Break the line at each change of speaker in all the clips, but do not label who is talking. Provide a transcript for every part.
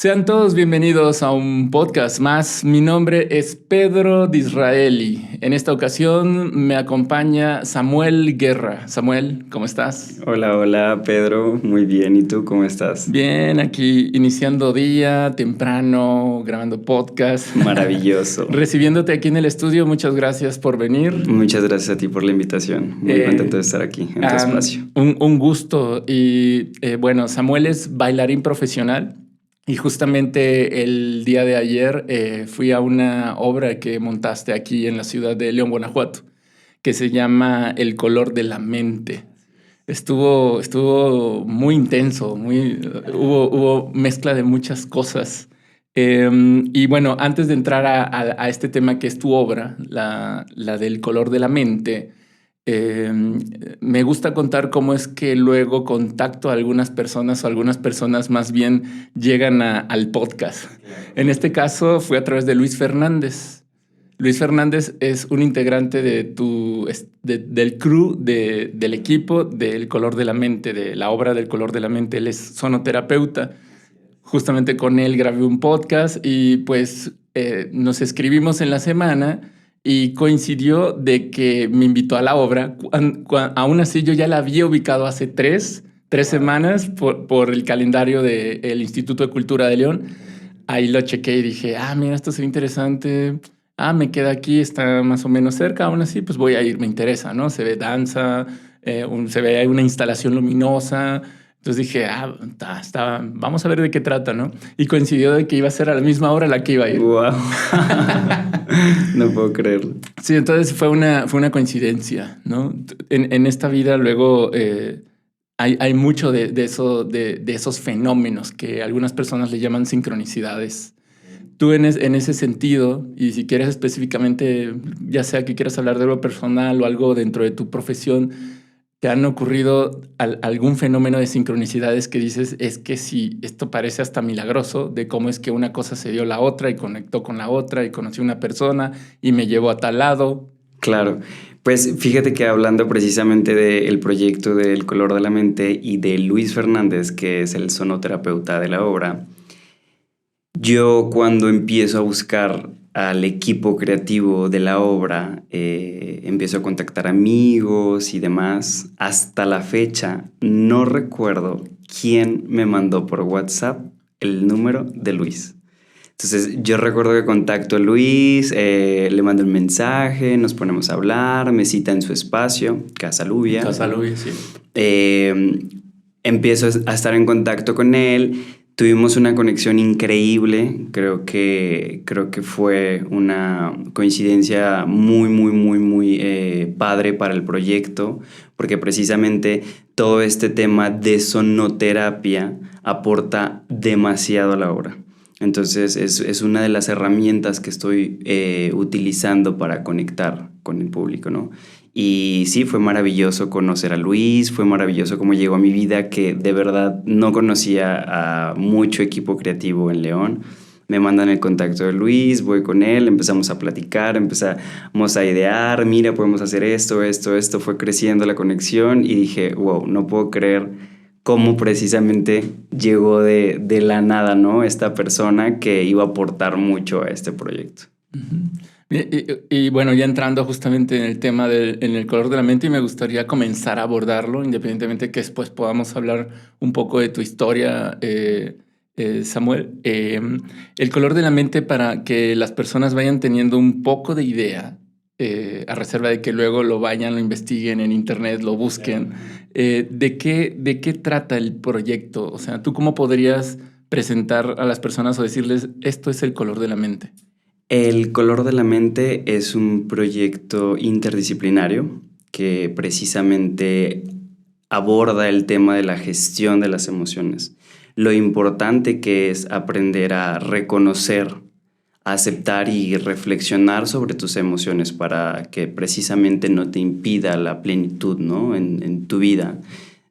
Sean todos bienvenidos a un podcast más. Mi nombre es Pedro Disraeli. En esta ocasión me acompaña Samuel Guerra. Samuel, ¿cómo estás?
Hola Pedro, muy bien. ¿Y tú cómo estás?
Bien, aquí iniciando día, temprano, grabando podcast.
Maravilloso.
Recibiéndote aquí en el estudio, muchas gracias por venir.
Muchas gracias a ti por la invitación. Muy contento de estar aquí en tu espacio.
Un gusto. Y bueno, Samuel es bailarín profesional. Y justamente el día de ayer fui a una obra que montaste aquí en la ciudad de León, Guanajuato, que se llama El color de la mente. Estuvo muy intenso, hubo mezcla de muchas cosas. Y bueno, antes de entrar a este tema que es tu obra, la del color de la mente, me gusta contar cómo es que luego contacto a algunas personas o algunas personas más bien llegan al podcast. En este caso fue a través de Luis Fernández. Luis Fernández es un integrante del crew del equipo del Color de la Mente, de la obra del Color de la Mente. Él es sonoterapeuta. Justamente con él grabé un podcast y pues nos escribimos en la semana y coincidió de que me invitó a la obra. Aún así yo ya la había ubicado hace tres semanas por el calendario del Instituto de Cultura de León. Ahí lo chequé y dije, mira, esto se ve interesante. Me queda aquí, está más o menos cerca. Aún así, pues voy a ir, me interesa, ¿no? Se ve danza, se ve una instalación luminosa. Entonces dije, vamos a ver de qué trata, ¿no? Y coincidió de que iba a ser a la misma hora a la que iba a ir.
¡Wow! No puedo creerlo.
Sí, entonces fue una coincidencia, ¿no? En esta vida luego hay mucho de esos fenómenos que algunas personas le llaman sincronicidades. Tú en ese sentido, y si quieres específicamente, ya sea que quieras hablar de algo personal o algo dentro de tu profesión, ¿te han ocurrido algún fenómeno de sincronicidades que dices, es que sí, esto parece hasta milagroso, de cómo es que una cosa se dio a la otra y conectó con la otra y conocí a una persona y me llevó a tal lado?
Claro. Pues fíjate que hablando precisamente del proyecto del Color de la Mente y de Luis Fernández, que es el sonoterapeuta de la obra, yo cuando empiezo a buscar al equipo creativo de la obra, empiezo a contactar amigos y demás. Hasta la fecha no recuerdo quién me mandó por WhatsApp el número de Luis. Entonces yo recuerdo que contacto a Luis, le mando un mensaje, nos ponemos a hablar, me cita en su espacio, Casa Lluvia.
Casa Lluvia, sí.
Empiezo a estar en contacto con él. Tuvimos una conexión increíble. Creo que fue una coincidencia muy padre para el proyecto, porque precisamente todo este tema de sonoterapia aporta demasiado a la obra. Entonces es una de las herramientas que estoy utilizando para conectar con el público, ¿no? Y sí, fue maravilloso conocer a Luis, fue maravilloso cómo llegó a mi vida, que de verdad no conocía a mucho equipo creativo en León. Me mandan el contacto de Luis, voy con él, empezamos a platicar, empezamos a idear, mira, podemos hacer esto, fue creciendo la conexión y dije, wow, no puedo creer cómo precisamente llegó de la nada, ¿no? Esta persona que iba a aportar mucho a este proyecto.
Uh-huh. Y bueno, ya entrando justamente en el tema en el color de la mente, y me gustaría comenzar a abordarlo, independientemente que después podamos hablar un poco de tu historia, Samuel. El color de la mente, para que las personas vayan teniendo un poco de idea, a reserva de que luego lo vayan, lo investiguen en internet, lo busquen, ¿de qué trata el proyecto? O sea, ¿tú cómo podrías presentar a las personas o decirles, esto es el color de la mente?
El Color de la Mente es un proyecto interdisciplinario que precisamente aborda el tema de la gestión de las emociones. Lo importante que es aprender a reconocer, a aceptar y reflexionar sobre tus emociones para que precisamente no te impida la plenitud, ¿no? en tu vida.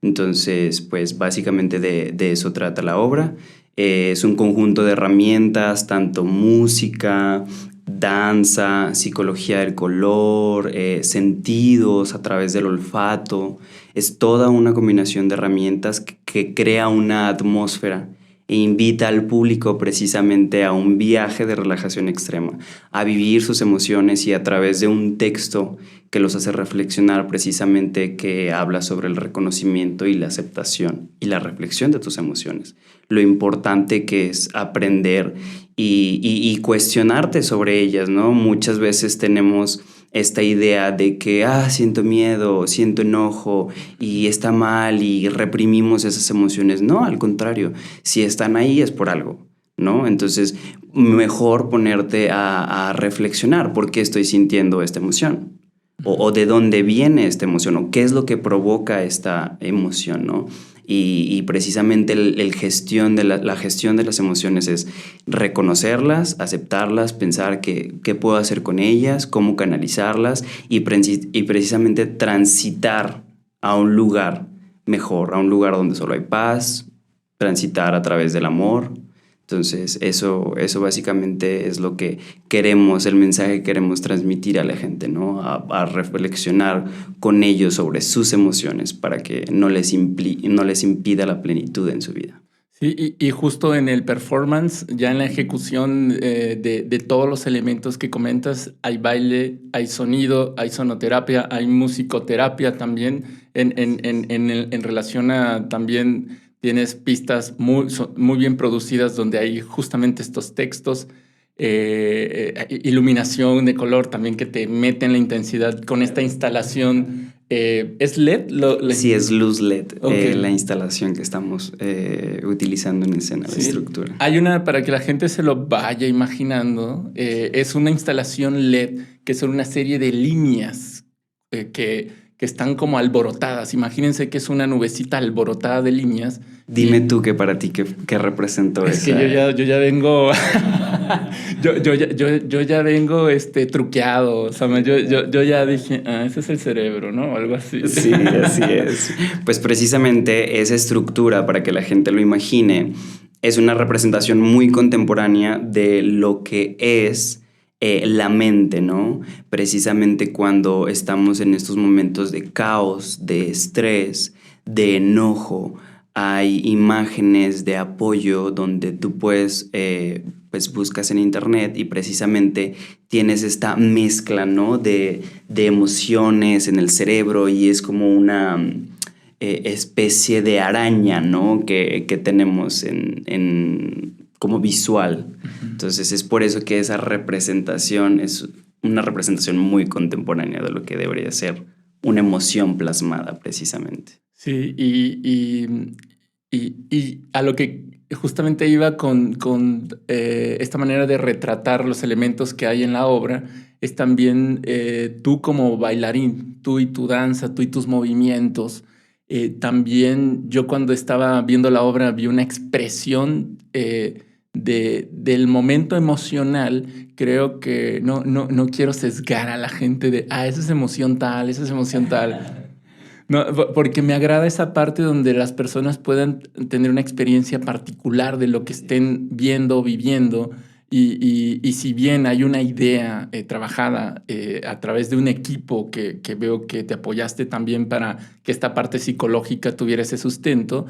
Entonces, pues básicamente de eso trata la obra. Es un conjunto de herramientas, tanto música, danza, psicología del color, sentidos a través del olfato. Es toda una combinación de herramientas que crea una atmósfera e invita al público precisamente a un viaje de relajación extrema, a vivir sus emociones y a través de un texto que los hace reflexionar precisamente, que habla sobre el reconocimiento y la aceptación y la reflexión de tus emociones. Lo importante que es aprender y cuestionarte sobre ellas, ¿no? Muchas veces tenemos esta idea de que, siento miedo, siento enojo y está mal y reprimimos esas emociones. No, al contrario, si están ahí es por algo, ¿no? Entonces, mejor ponerte a reflexionar por qué estoy sintiendo esta emoción. O de dónde viene esta emoción, o qué es lo que provoca esta emoción, ¿no? Y precisamente la gestión de las emociones es reconocerlas, aceptarlas, pensar qué puedo hacer con ellas, cómo canalizarlas y precisamente transitar a un lugar mejor, a un lugar donde solo hay paz, transitar a través del amor. Entonces, eso básicamente es lo que queremos, el mensaje que queremos transmitir a la gente, ¿no? A reflexionar con ellos sobre sus emociones para que no les impida la plenitud en su vida.
Sí, y justo en el performance, ya en la ejecución de todos los elementos que comentas, hay baile, hay sonido, hay sonoterapia, hay musicoterapia también, en relación a también tienes pistas muy bien producidas donde hay justamente estos textos, iluminación de color también que te mete en la intensidad con esta instalación. ¿Es LED?
Sí, es luz LED,
Okay.
La instalación que estamos utilizando en escena, la estructura.
Hay una, para que la gente se lo vaya imaginando, es una instalación LED que son una serie de líneas que están como alborotadas. Imagínense que es una nubecita alborotada de líneas.
Dime tú que para ti, ¿qué representó
es
esa?
Que yo ya vengo... yo ya vengo truqueado. O sea, yo ya dije, ese es el cerebro, ¿no? O algo así.
Sí, así es. Pues precisamente esa estructura, para que la gente lo imagine, es una representación muy contemporánea de lo que es la mente, ¿no? Precisamente cuando estamos en estos momentos de caos, de estrés, de enojo, hay imágenes de apoyo donde tú puedes, pues buscas en internet y precisamente tienes esta mezcla, ¿no? de emociones en el cerebro y es como una especie de araña, ¿no? que tenemos como visual. Entonces es por eso que esa representación es una representación muy contemporánea de lo que debería ser una emoción plasmada precisamente.
Sí, y a lo que justamente iba con esta manera de retratar los elementos que hay en la obra, es también tú como bailarín, tú y tu danza, tú y tus movimientos. También yo cuando estaba viendo la obra vi una expresión del momento emocional. Creo que no quiero sesgar a la gente de, esa es emoción tal, esa es emoción tal. No, porque me agrada esa parte donde las personas puedan tener una experiencia particular de lo que estén viendo o viviendo. Y si bien hay una idea trabajada a través de un equipo que veo que te apoyaste también para que esta parte psicológica tuviera ese sustento,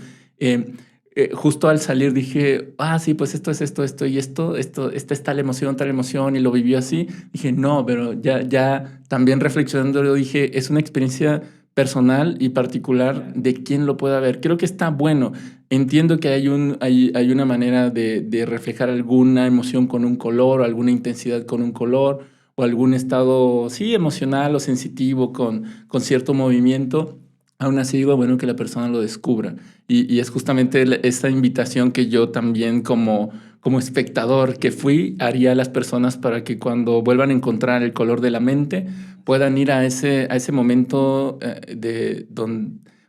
justo al salir dije, sí, pues esto es esto y esto, esta es tal emoción, y lo vivió así. Dije, no, pero ya también reflexionando, dije, es una experiencia personal y particular de quién lo pueda ver. Creo que está bueno. Entiendo que hay una manera de reflejar alguna emoción con un color o alguna intensidad con un color o algún estado, sí, emocional o sensitivo con cierto movimiento. Aún así digo, bueno, que la persona lo descubra. Y es justamente esta invitación que yo también como espectador que fui, haría a las personas para que cuando vuelvan a encontrar el color de la mente, puedan ir a ese momento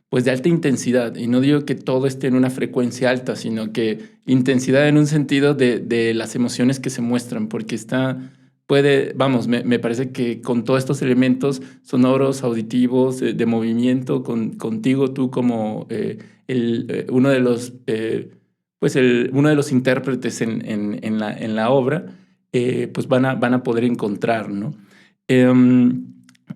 pues de alta intensidad. Y no digo que todo esté en una frecuencia alta, sino que intensidad en un sentido de las emociones que se muestran, porque me parece que con todos estos elementos sonoros, auditivos, de movimiento, contigo tú como uno de los... uno de los intérpretes en la obra, pues van a poder encontrar, ¿no?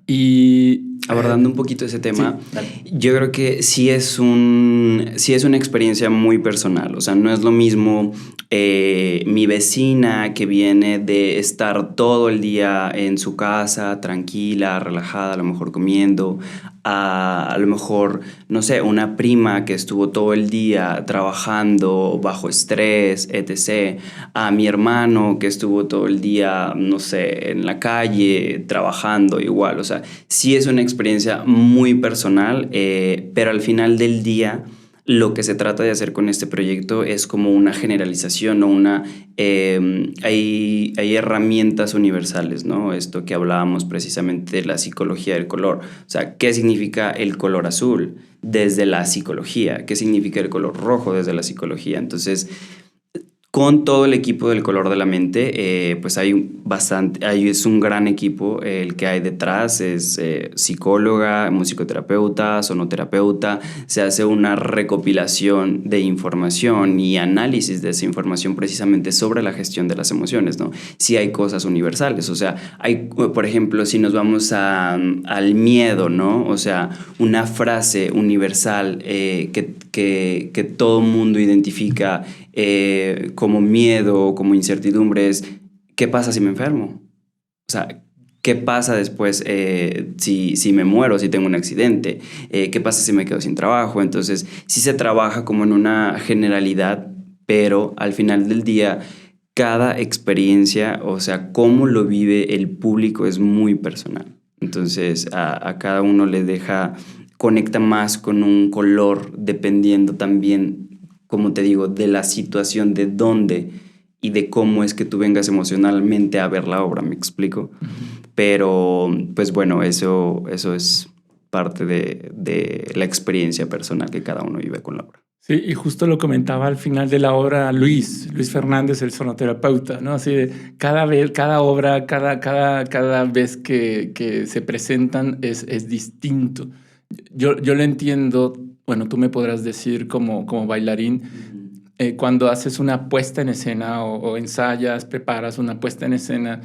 Y
abordando un poquito ese tema,
sí,
yo creo que sí es una experiencia muy personal. O sea, no es lo mismo mi vecina que viene de estar todo el día en su casa, tranquila, relajada, a lo mejor comiendo, a lo mejor, no sé, una prima que estuvo todo el día trabajando bajo estrés, etc., a mi hermano que estuvo todo el día, no sé, en la calle, trabajando igual. O sea, sí es una experiencia muy personal, pero al final del día lo que se trata de hacer con este proyecto es como una generalización o hay herramientas universales, ¿no? Esto que hablábamos precisamente de la psicología del color. O sea, ¿qué significa el color azul desde la psicología? ¿Qué significa el color rojo desde la psicología? Entonces, con todo el equipo del color de la mente, pues es un gran equipo el que hay detrás, es psicóloga, musicoterapeuta, sonoterapeuta, se hace una recopilación de información y análisis de esa información precisamente sobre la gestión de las emociones, ¿no? Si hay cosas universales, o sea, por ejemplo, si nos vamos al miedo, ¿no? O sea, una frase universal que todo mundo identifica como miedo, como incertidumbres, ¿qué pasa si me enfermo? O sea, ¿qué pasa después si me muero, si tengo un accidente? ¿Qué pasa si me quedo sin trabajo? Entonces, sí se trabaja como en una generalidad, pero al final del día, cada experiencia, o sea, cómo lo vive el público es muy personal. Entonces, a cada uno conecta más con un color, dependiendo también, como te digo, de la situación, de dónde y de cómo es que tú vengas emocionalmente a ver la obra, ¿me explico? Pero, pues bueno, eso es parte de la experiencia personal que cada uno vive con la obra.
sí, y justo lo comentaba al final de la obra Luis Fernández, el sonoterapeuta, ¿no? Así de cada vez, cada obra, cada vez que se presentan es distinto. Yo lo entiendo, bueno, tú me podrás decir como bailarín, cuando haces una puesta en escena o ensayas, preparas una puesta en escena,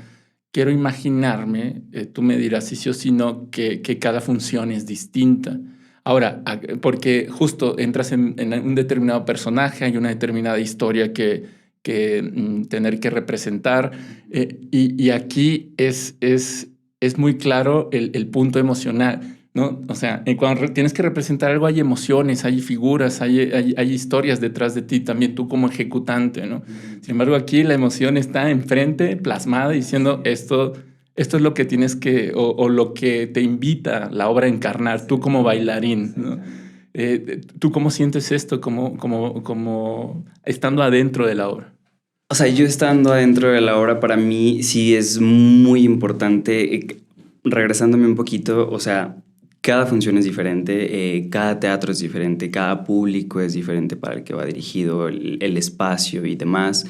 quiero imaginarme, tú me dirás si sí o si no, que cada función es distinta. Ahora, porque justo entras en un determinado personaje, hay una determinada historia que tener que representar, y aquí es muy claro el punto emocional. ¿No? O sea, cuando tienes que representar algo hay emociones, hay figuras, hay historias detrás de ti también, tú como ejecutante, ¿no? Sin embargo, aquí la emoción está enfrente, plasmada, diciendo esto es lo que tienes o lo que te invita la obra a encarnar, tú como bailarín, ¿no? ¿Tú cómo sientes esto como estando adentro de la obra?
O sea, yo estando adentro de la obra, para mí sí es muy importante, regresándome un poquito, o sea, cada función es diferente, cada teatro es diferente, cada público es diferente para el que va dirigido, el espacio y demás.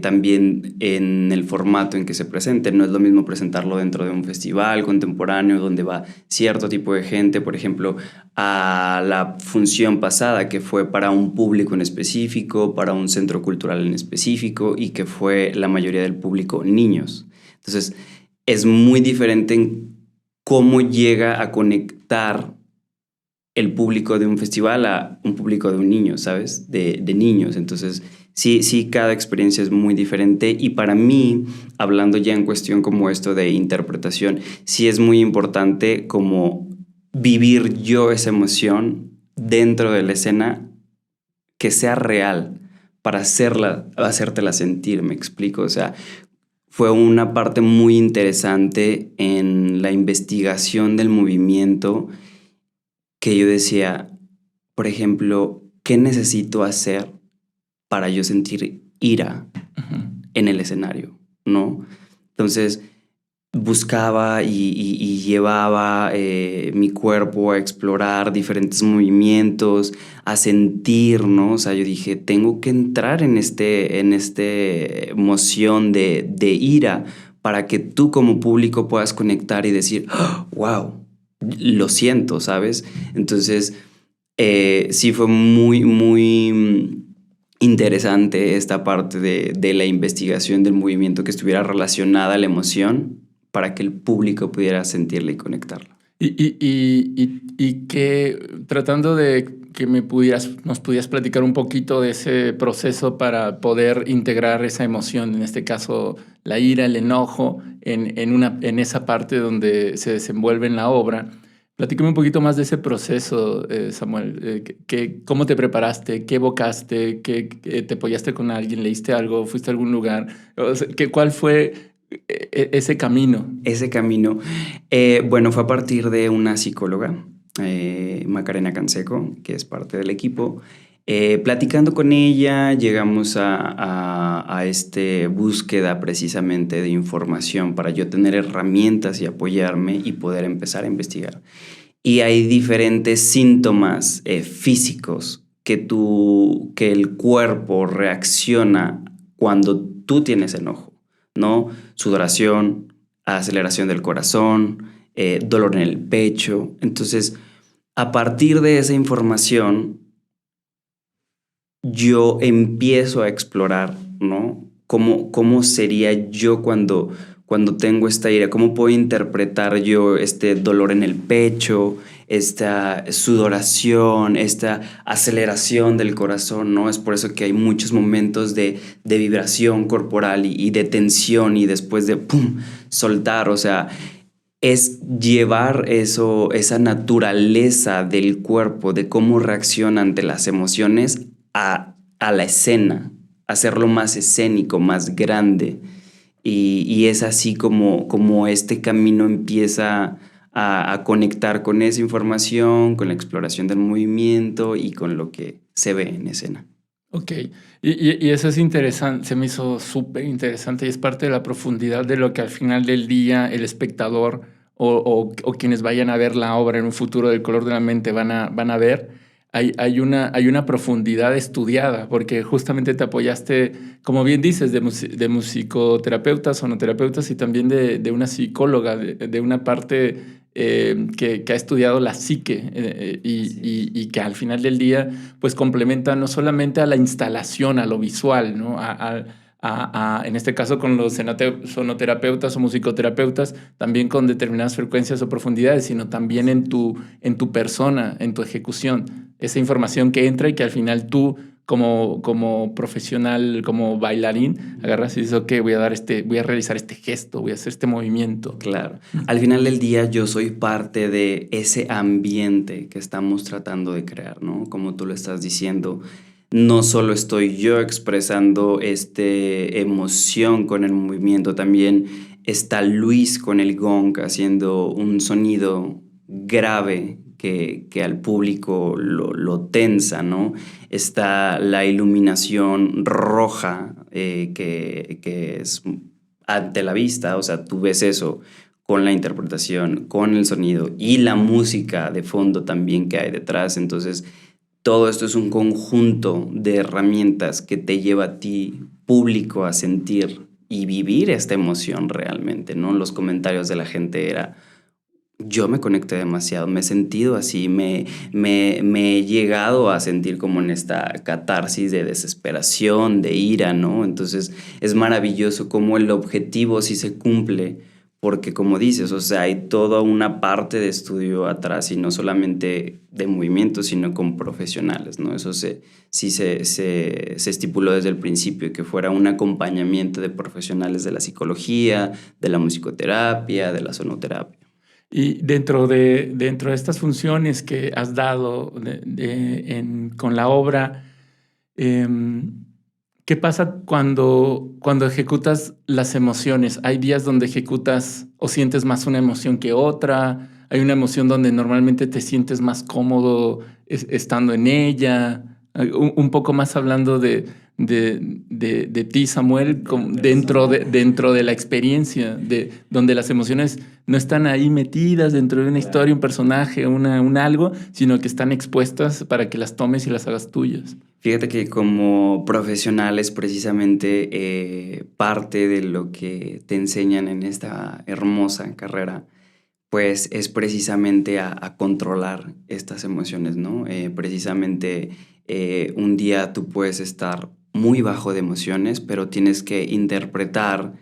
También en el formato en que se presente, no es lo mismo presentarlo dentro de un festival contemporáneo donde va cierto tipo de gente, por ejemplo, a la función pasada que fue para un público en específico, para un centro cultural en específico y que fue la mayoría del público niños. Entonces, es muy diferente en cómo llega a conectar el público de un festival a un público de un niño, ¿sabes? De niños. Entonces, sí, cada experiencia es muy diferente y para mí, hablando ya en cuestión como esto de interpretación, sí es muy importante como vivir yo esa emoción dentro de la escena que sea real para hacértela sentir, me explico. O sea, fue una parte muy interesante en la investigación del movimiento que yo decía, por ejemplo, ¿qué necesito hacer para yo sentir ira en el escenario? ¿No? Entonces buscaba y llevaba mi cuerpo a explorar diferentes movimientos, a sentir, ¿no? O sea, yo dije, tengo que entrar en este emoción de ira para que tú como público puedas conectar y decir, oh, wow, lo siento, ¿sabes? Entonces, sí fue muy, muy interesante esta parte de la investigación del movimiento que estuviera relacionada a la emoción para que el público pudiera sentirla y conectarla.
Y que tratando de que nos pudieras platicar un poquito de ese proceso para poder integrar esa emoción, en este caso la ira, el enojo, en esa parte donde se desenvuelve en la obra. Platícame un poquito más de ese proceso, Samuel. ¿Cómo te preparaste? ¿Qué evocaste? ¿Te apoyaste con alguien? ¿Leíste algo? ¿Fuiste a algún lugar? O sea, ¿cuál fue ese camino?
Ese camino, bueno, fue a partir de una psicóloga, Macarena Canseco, que es parte del equipo. Platicando con ella, llegamos a esta búsqueda precisamente de información para yo tener herramientas y apoyarme y poder empezar a investigar. Y hay diferentes síntomas físicos que el cuerpo reacciona cuando tú tienes enojo, ¿no? Sudoración, aceleración del corazón, dolor en el pecho. Entonces, a partir de esa información, yo empiezo a explorar, ¿no? ¿Cómo sería yo cuando tengo esta ira? ¿Cómo puedo interpretar yo este dolor en el pecho, esta sudoración, esta aceleración del corazón, ¿no? Es por eso que hay muchos momentos de vibración corporal y de tensión y después de ¡pum! Soltar, o sea, es llevar eso, esa naturaleza del cuerpo, de cómo reacciona ante las emociones a la escena, hacerlo más escénico, más grande. Y es así como este camino empieza a conectar con esa información, con la exploración del movimiento y con lo que se ve en escena.
Ok, y eso es interesante, se me hizo súper interesante y es parte de la profundidad de lo que al final del día el espectador o quienes vayan a ver la obra en un futuro del color de la mente van a ver. Hay una profundidad estudiada, porque justamente te apoyaste, como bien dices, de musicoterapeutas, sonoterapeutas y también de una psicóloga, de una parte que ha estudiado la psique y que al final del día pues complementa no solamente a la instalación, a lo visual, ¿no? En este caso con los sonoterapeutas o musicoterapeutas, también con determinadas frecuencias o profundidades, sino también en tu persona, en tu ejecución. Esa información que entra y que al final tú, como profesional, como bailarín, agarras y dices, ok, voy a realizar este gesto, voy a hacer este movimiento.
Claro. Al final del día yo soy parte de ese ambiente que estamos tratando de crear, ¿no? Como tú lo estás diciendo, no solo estoy yo expresando esta emoción con el movimiento, también está Luis con el gong haciendo un sonido grave que al público lo tensa, ¿no? Está la iluminación roja que es ante la vista, o sea, tú ves eso con la interpretación, con el sonido y la música de fondo también que hay detrás. Entonces, todo esto es un conjunto de herramientas que te lleva a ti, público, a sentir y vivir esta emoción realmente, ¿no? Los comentarios de la gente era, yo me conecté demasiado, me he sentido así, me he llegado a sentir como en esta catarsis de desesperación, de ira, ¿no? Entonces es maravilloso cómo el objetivo sí se cumple, porque como dices, o sea, hay toda una parte de estudio atrás y no solamente de movimiento, sino con profesionales, ¿no? Eso sí se estipuló desde el principio, que fuera un acompañamiento de profesionales de la psicología, de la musicoterapia, de la sonoterapia.
Y dentro de estas funciones que has dado con la obra, ¿qué pasa cuando ejecutas las emociones? ¿Hay días donde ejecutas o sientes más una emoción que otra? ¿Hay una emoción donde normalmente te sientes más cómodo estando en ella? Un poco más hablando de ti, Samuel, dentro de la experiencia, donde las emociones no están ahí metidas dentro de una historia, un personaje, un algo, sino que están expuestas para que las tomes y las hagas tuyas.
Fíjate que como profesional es precisamente parte de lo que te enseñan en esta hermosa carrera, pues es precisamente a controlar estas emociones, ¿no? Precisamente un día tú puedes estar muy bajo de emociones, pero tienes que interpretar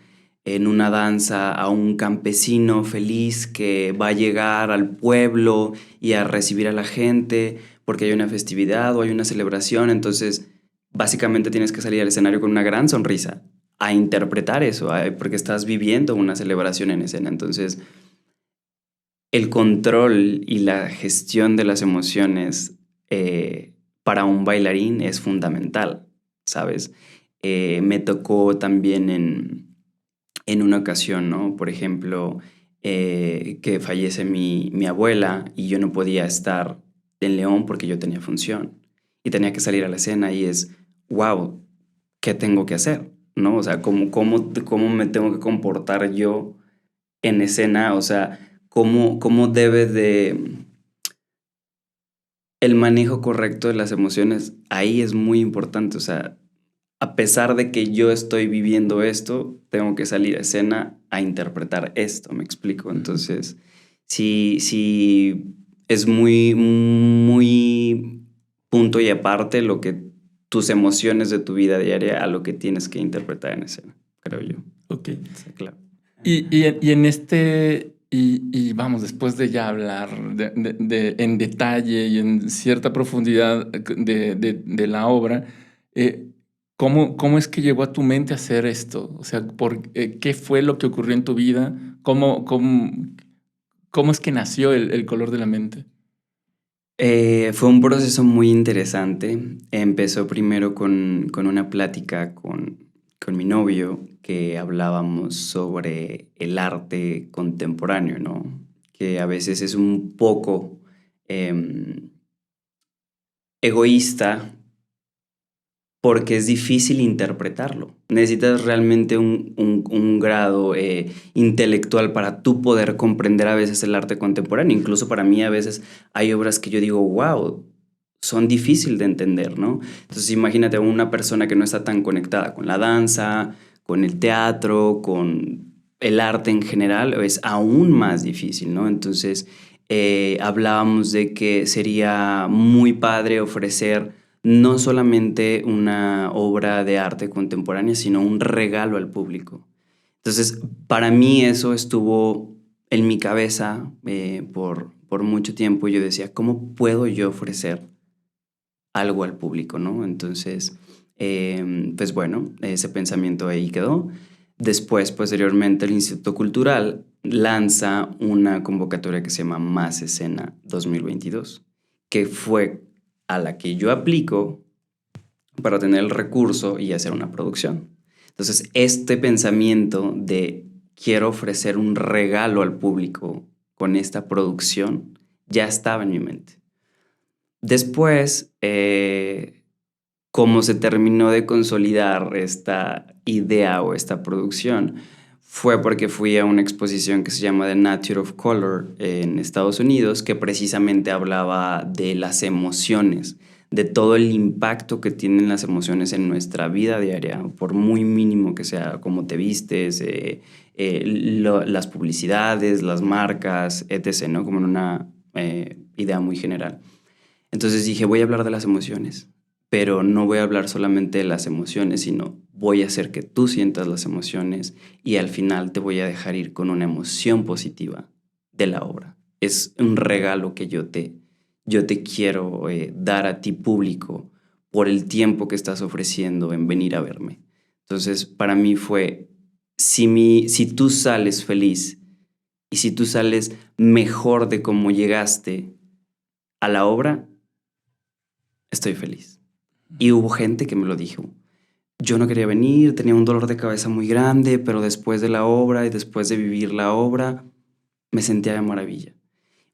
en una danza a un campesino feliz que va a llegar al pueblo y a recibir a la gente porque hay una festividad o hay una celebración. Entonces, básicamente tienes que salir al escenario con una gran sonrisa a interpretar eso, porque estás viviendo una celebración en escena. Entonces, el control y la gestión de las emociones para un bailarín es fundamental, ¿sabes? Me tocó también en una ocasión, ¿no? Por ejemplo, que fallece mi abuela y yo no podía estar en León porque yo tenía función y tenía que salir a la escena y es, wow, ¿qué tengo que hacer? ¿No? O sea, ¿cómo me tengo que comportar yo en escena? O sea, ¿cómo debe de... El manejo correcto de las emociones ahí es muy importante. O sea, a pesar de que yo estoy viviendo esto, tengo que salir a escena a interpretar esto, ¿me explico? Entonces, sí es muy punto y aparte lo que tus emociones de tu vida diaria a lo que tienes que interpretar en escena, creo yo.
Ok.
Sí, claro.
Y en este, y vamos, después de ya hablar en detalle y en cierta profundidad de la obra, eh, ¿cómo es que llegó a tu mente hacer esto? O sea, ¿qué fue lo que ocurrió en tu vida? ¿Cómo es que nació el color de la mente?
Fue un proceso muy interesante. Empezó primero con una plática con mi novio que hablábamos sobre el arte contemporáneo, ¿no? Que a veces es un poco em, egoísta porque es difícil interpretarlo. Necesitas realmente un grado intelectual para tú poder comprender a veces el arte contemporáneo. Incluso para mí a veces hay obras que yo digo, wow, son difíciles de entender, ¿no? Entonces imagínate a una persona que no está tan conectada con la danza, con el teatro, con el arte en general, es aún más difícil, ¿no? Entonces hablábamos de que sería muy padre ofrecer no solamente una obra de arte contemporánea, sino un regalo al público. Entonces, para mí eso estuvo en mi cabeza por mucho tiempo. Yo decía, ¿cómo puedo yo ofrecer algo al público, no? Entonces, pues bueno, ese pensamiento ahí quedó. Después, posteriormente, el Instituto Cultural lanza una convocatoria que se llama Más Escena 2022, que fue a la que yo aplico para tener el recurso y hacer una producción. Entonces, este pensamiento de quiero ofrecer un regalo al público con esta producción ya estaba en mi mente. Después, cómo se terminó de consolidar esta idea o esta producción fue porque fui a una exposición que se llama The Nature of Color en Estados Unidos, que precisamente hablaba de las emociones, de todo el impacto que tienen las emociones en nuestra vida diaria, por muy mínimo que sea, cómo te vistes, las publicidades, las marcas, etc., ¿no? Como en una idea muy general. Entonces dije, voy a hablar de las emociones, pero no voy a hablar solamente de las emociones, sino voy a hacer que tú sientas las emociones y al final te voy a dejar ir con una emoción positiva de la obra. Es un regalo que yo te quiero dar a ti público por el tiempo que estás ofreciendo en venir a verme. Entonces, para mí fue, si tú sales feliz y si tú sales mejor de cómo llegaste a la obra, estoy feliz. Y hubo gente que me lo dijo. Yo no quería venir, tenía un dolor de cabeza muy grande, pero después de la obra y después de vivir la obra, me sentía de maravilla.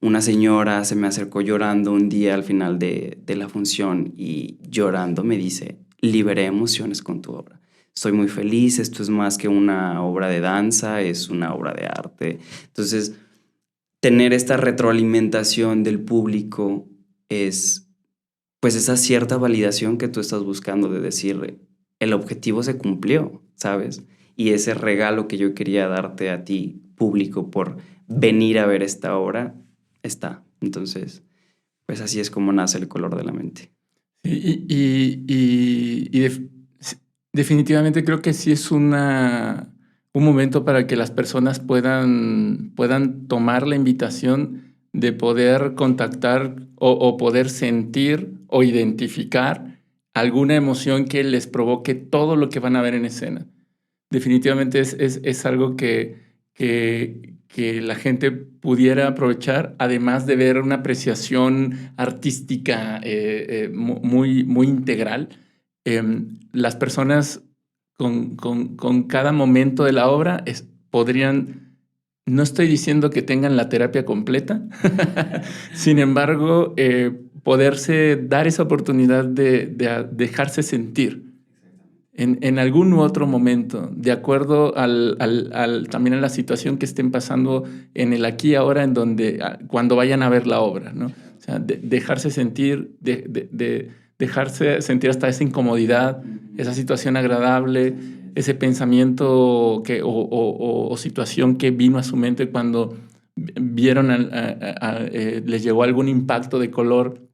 Una señora se me acercó llorando un día al final de la función y llorando me dice, liberé emociones con tu obra. Estoy muy feliz, esto es más que una obra de danza, es una obra de arte. Entonces, tener esta retroalimentación del público es pues esa cierta validación que tú estás buscando de decir, el objetivo se cumplió, ¿sabes? Y ese regalo que yo quería darte a ti, público, por venir a ver esta obra, está. Entonces, pues así es como nace el color de la mente.
Y definitivamente creo que sí es un momento para que las personas puedan tomar la invitación de poder contactar o poder sentir o identificar alguna emoción que les provoque todo lo que van a ver en escena. Definitivamente es algo que la gente pudiera aprovechar, además de ver una apreciación artística muy integral. Las personas con cada momento de la obra podrían, no estoy diciendo que tengan la terapia completa, sin embargo, poderse dar esa oportunidad de dejarse sentir en algún u otro momento, de acuerdo también a la situación que estén pasando en el aquí y ahora, cuando vayan a ver la obra, ¿no? O sea, dejarse sentir, dejarse sentir hasta esa incomodidad, esa situación agradable, ese pensamiento o situación que vino a su mente cuando vieron, les llegó algún impacto de color.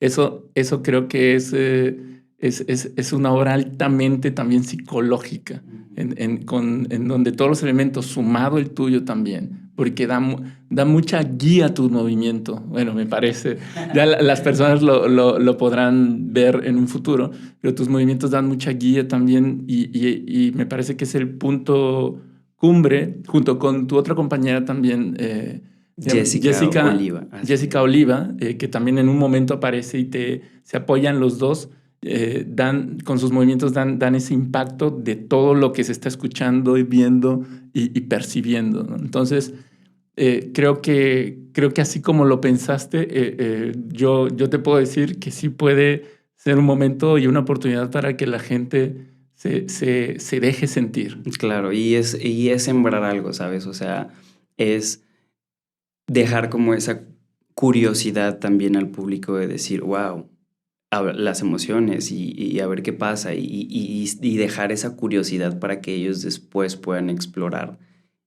Eso creo que es una obra altamente también psicológica, en donde todos los elementos, sumado el tuyo también, porque da mucha guía a tu movimiento. Bueno, me parece, ya las personas lo podrán ver en un futuro, pero tus movimientos dan mucha guía también y me parece que es el punto cumbre, junto con tu otra compañera también,
Jessica Oliva.
Jessica Oliva, que también en un momento aparece y se apoyan los dos, con sus movimientos dan ese impacto de todo lo que se está escuchando y viendo y percibiendo, ¿no? Entonces, creo que así como lo pensaste, yo te puedo decir que sí puede ser un momento y una oportunidad para que la gente se deje sentir.
Claro, y es sembrar algo, ¿sabes? O sea, es dejar como esa curiosidad también al público de decir, wow, las emociones y a ver qué pasa y dejar esa curiosidad para que ellos después puedan explorar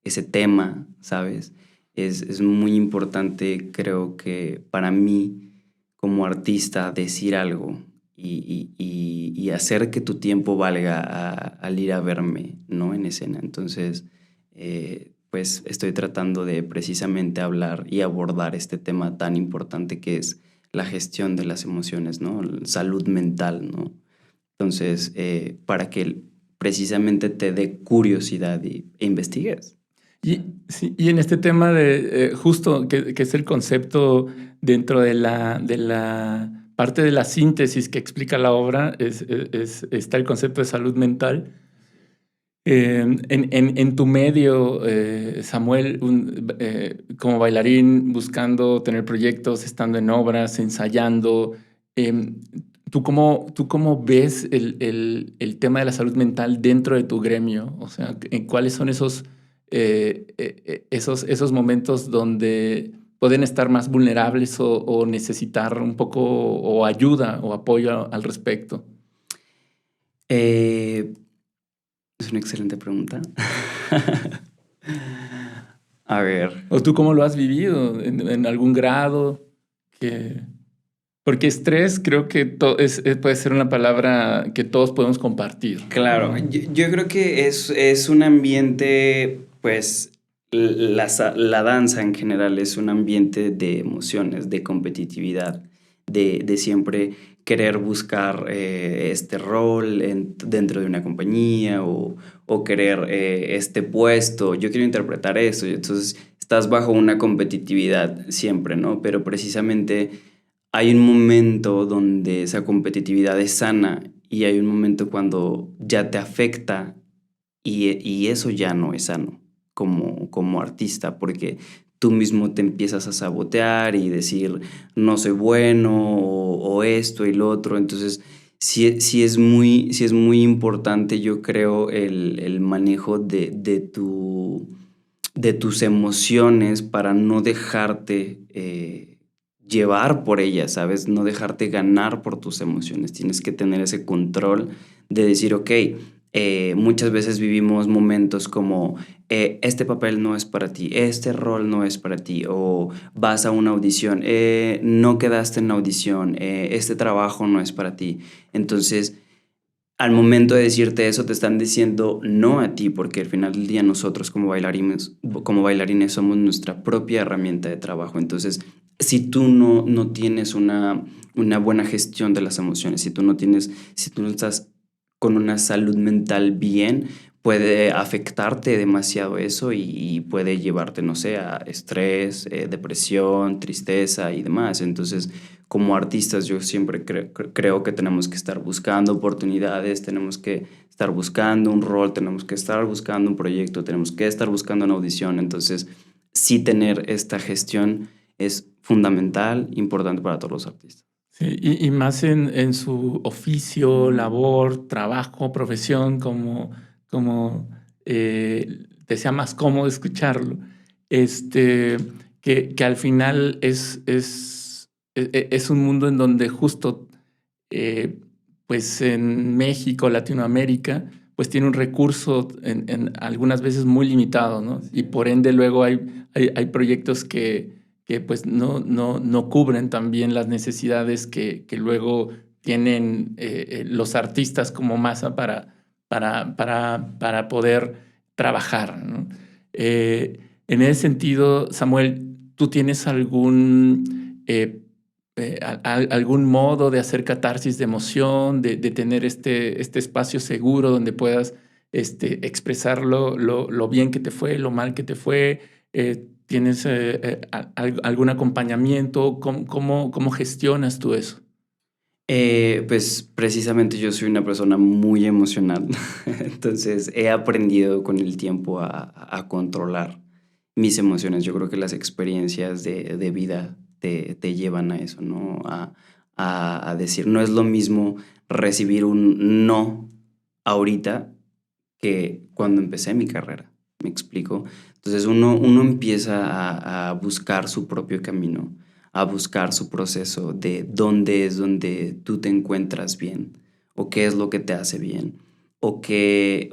ese tema, ¿sabes? Es muy importante, creo que para mí como artista, decir algo y hacer que tu tiempo valga al ir a verme, ¿no? En escena. Entonces, pues estoy tratando de precisamente hablar y abordar este tema tan importante que es la gestión de las emociones, ¿no? Salud mental, ¿no? Entonces, para que precisamente te dé curiosidad e investigues.
Sí, y en este tema de justo que es el concepto dentro de la parte de la síntesis que explica la obra, está el concepto de salud mental. En tu medio, Samuel, como bailarín, buscando tener proyectos, estando en obras, ensayando, ¿tú cómo ves el tema de la salud mental dentro de tu gremio? O sea, ¿cuáles son esos momentos donde pueden estar más vulnerables o necesitar un poco o ayuda o apoyo al respecto?
Es una excelente pregunta. A ver.
¿O tú cómo lo has vivido en algún grado? Porque estrés creo que puede ser una palabra que todos podemos compartir.
Claro, yo creo que es un ambiente, pues la danza en general es un ambiente de emociones, de competitividad, de siempre querer buscar este rol dentro de una compañía o querer este puesto, yo quiero interpretar esto, y entonces estás bajo una competitividad siempre, ¿no? Pero precisamente hay un momento donde esa competitividad es sana y hay un momento cuando ya te afecta y eso ya no es sano como artista, porque tú mismo te empiezas a sabotear y decir no soy bueno o esto y lo otro. Entonces sí es muy importante, yo creo, el manejo de tus emociones para no dejarte llevar por ellas, ¿sabes? No dejarte ganar por tus emociones. Tienes que tener ese control de decir, ok, muchas veces vivimos momentos como este papel no es para ti, este rol no es para ti, o vas a una audición, no quedaste en la audición, este trabajo no es para ti. Entonces, al momento de decirte eso te están diciendo no a ti, porque al final del día nosotros como bailarines somos nuestra propia herramienta de trabajo. Entonces, si tú no tienes una buena gestión de las emociones, si tú no estás con una salud mental bien, puede afectarte demasiado eso y puede llevarte, no sé, a estrés, depresión, tristeza y demás. Entonces, como artistas, yo siempre creo que tenemos que estar buscando oportunidades, tenemos que estar buscando un rol, tenemos que estar buscando un proyecto, tenemos que estar buscando una audición. Entonces, sí tener esta gestión es fundamental, importante para todos los artistas.
Sí, y más en su oficio, labor, trabajo, profesión, como te sea más cómodo escucharlo, este, que al final es un mundo en donde justo, eh, pues en México, Latinoamérica, pues tiene un recurso en algunas veces muy limitado, ¿no? Y por ende luego hay proyectos que pues no cubren también las necesidades que luego tienen los artistas como masa para poder trabajar, ¿no? En ese sentido, Samuel, ¿tú tienes algún modo de hacer catarsis de emoción, de tener este espacio seguro donde puedas expresar lo bien que te fue, lo mal que te fue? ¿Tienes algún acompañamiento? ¿Cómo gestionas tú eso?
Pues precisamente yo soy una persona muy emocional, entonces he aprendido con el tiempo a controlar mis emociones. Yo creo que las experiencias de vida te llevan a eso, ¿no? A decir, no es lo mismo recibir un no ahorita que cuando empecé mi carrera, ¿me explico? Entonces uno empieza a buscar su propio camino, a buscar su proceso de dónde es donde tú te encuentras bien, o qué es lo que te hace bien, qué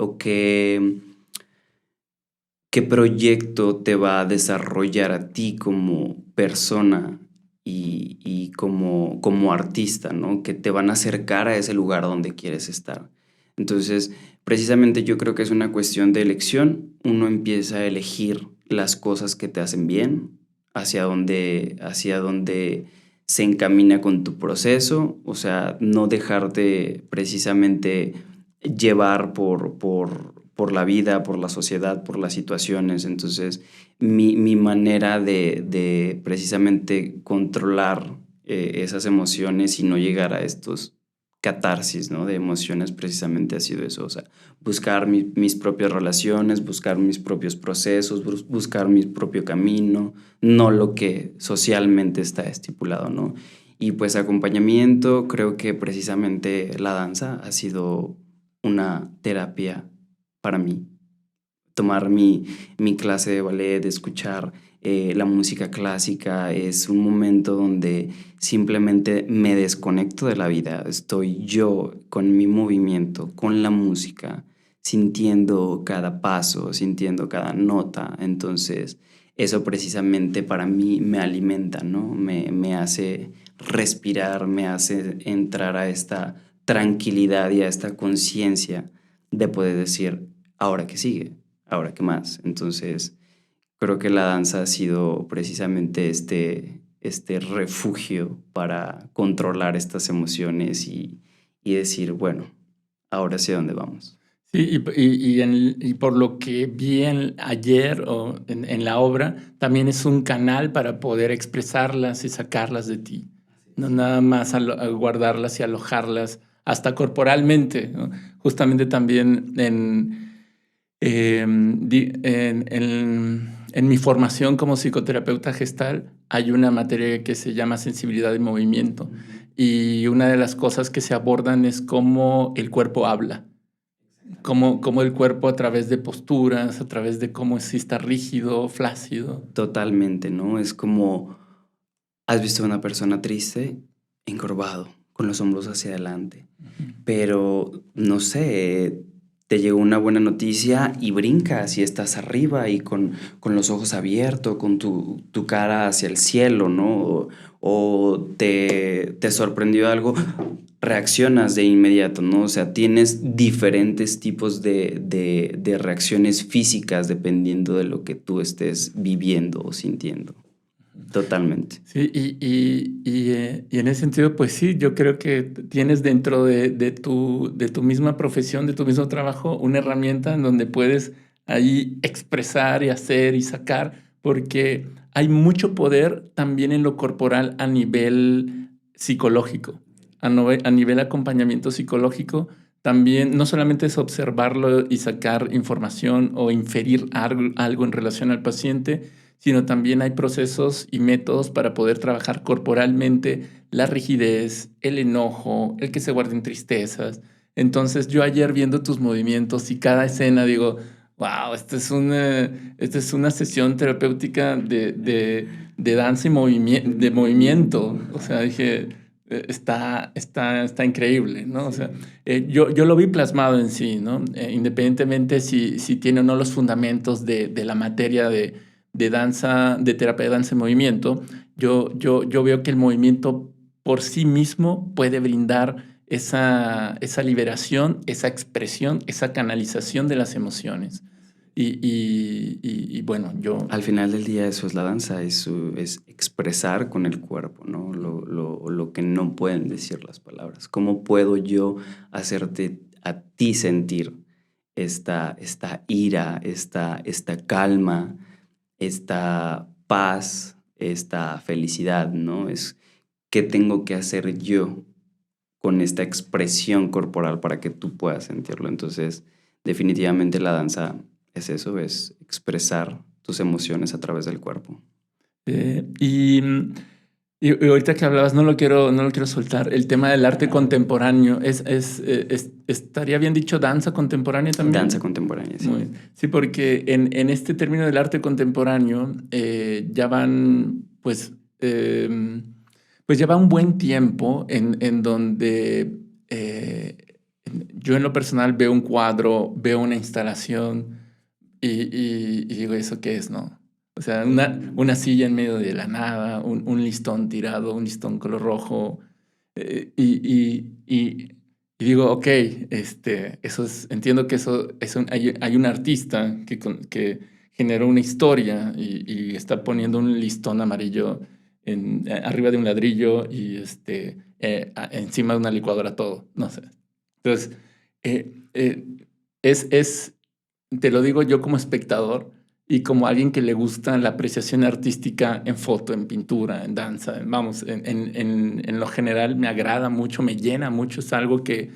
proyecto te va a desarrollar a ti como persona y como artista, ¿no? Que te van a acercar a ese lugar donde quieres estar. Entonces, precisamente yo creo que es una cuestión de elección. Uno empieza a elegir las cosas que te hacen bien, hacia dónde se encamina con tu proceso, o sea, no dejarte precisamente llevar por la vida, por la sociedad, por las situaciones. Entonces, mi manera de precisamente controlar esas emociones y no llegar a estos catarsis, ¿no? De emociones precisamente ha sido eso, o sea, buscar mis propias relaciones, buscar mis propios procesos, buscar mi propio camino, no lo que socialmente está estipulado, ¿no? Y pues acompañamiento, creo que precisamente la danza ha sido una terapia para mí. Tomar mi clase de ballet, escuchar la música clásica, es un momento donde simplemente me desconecto de la vida. Estoy yo con mi movimiento, con la música, sintiendo cada paso, sintiendo cada nota. Entonces, eso precisamente para mí me alimenta, ¿no? Me hace respirar, me hace entrar a esta tranquilidad y a esta conciencia de poder decir, ahora qué sigue, ahora qué más. Entonces, creo que la danza ha sido precisamente este refugio para controlar estas emociones y decir, bueno, ahora sí a dónde vamos.
Sí, y por lo que vi ayer o en la obra, también es un canal para poder expresarlas y sacarlas de ti. No nada más a guardarlas y alojarlas, hasta corporalmente, ¿no? Justamente también en mi formación como psicoterapeuta gestal hay una materia que se llama sensibilidad y movimiento. Y una de las cosas que se abordan es cómo el cuerpo habla. Cómo el cuerpo a través de posturas, a través de cómo si está rígido, flácido.
Totalmente, ¿no? Es como, has visto a una persona triste, encorvado, con los hombros hacia adelante.
Ujú.
Pero, no sé, te llegó una buena noticia y brincas y estás arriba y con los ojos abiertos, con tu cara hacia el cielo, ¿no? O te sorprendió algo, reaccionas de inmediato, ¿no? O sea, tienes diferentes tipos de reacciones físicas dependiendo de lo que tú estés viviendo o sintiendo. Totalmente.
Sí, y en ese sentido, pues sí, yo creo que tienes dentro de tu misma profesión, de tu mismo trabajo, una herramienta en donde puedes ahí expresar y hacer y sacar, porque hay mucho poder también en lo corporal a nivel psicológico, a nivel acompañamiento psicológico. También no solamente es observarlo y sacar información o inferir algo en relación al paciente, sino también hay procesos y métodos para poder trabajar corporalmente la rigidez, el enojo, el que se guarden tristezas. Entonces yo ayer viendo tus movimientos y cada escena digo, wow, esta es una sesión terapéutica de danza y de movimiento. O sea, dije, está increíble, ¿no? O sea, yo lo vi plasmado en sí, ¿no? Independientemente si tiene o no los fundamentos de la materia de danza, de terapia de danza en movimiento, yo veo que el movimiento por sí mismo puede brindar esa liberación, esa expresión, esa canalización de las emociones. Y bueno, yo...
Al final del día eso es la danza, es expresar con el cuerpo, ¿no? Lo que no pueden decir las palabras. ¿Cómo puedo yo hacerte a ti sentir esta ira, esta calma, esta paz, esta felicidad, ¿no? Es qué tengo que hacer yo con esta expresión corporal para que tú puedas sentirlo. Entonces, definitivamente la danza es eso, es expresar tus emociones a través del cuerpo.
Eh, y, y ahorita que hablabas, no lo quiero soltar, el tema del arte contemporáneo, ¿estaría bien dicho danza contemporánea también?
Danza contemporánea, sí.
Muy bien. Sí, porque en este término del arte contemporáneo ya van, pues ya va un buen tiempo en donde yo en lo personal veo un cuadro, veo una instalación y digo, ¿eso qué es, no? O sea, una silla en medio de la nada, un listón tirado, un listón color rojo. Y digo, ok, entiendo que hay un artista que generó una historia y está poniendo un listón amarillo arriba de un ladrillo y encima de una licuadora todo, no sé. Entonces, eh, eh, es, te lo digo yo como espectador y como alguien que le gusta la apreciación artística en foto, en pintura, en danza, vamos, en lo general me agrada mucho, me llena mucho, es algo que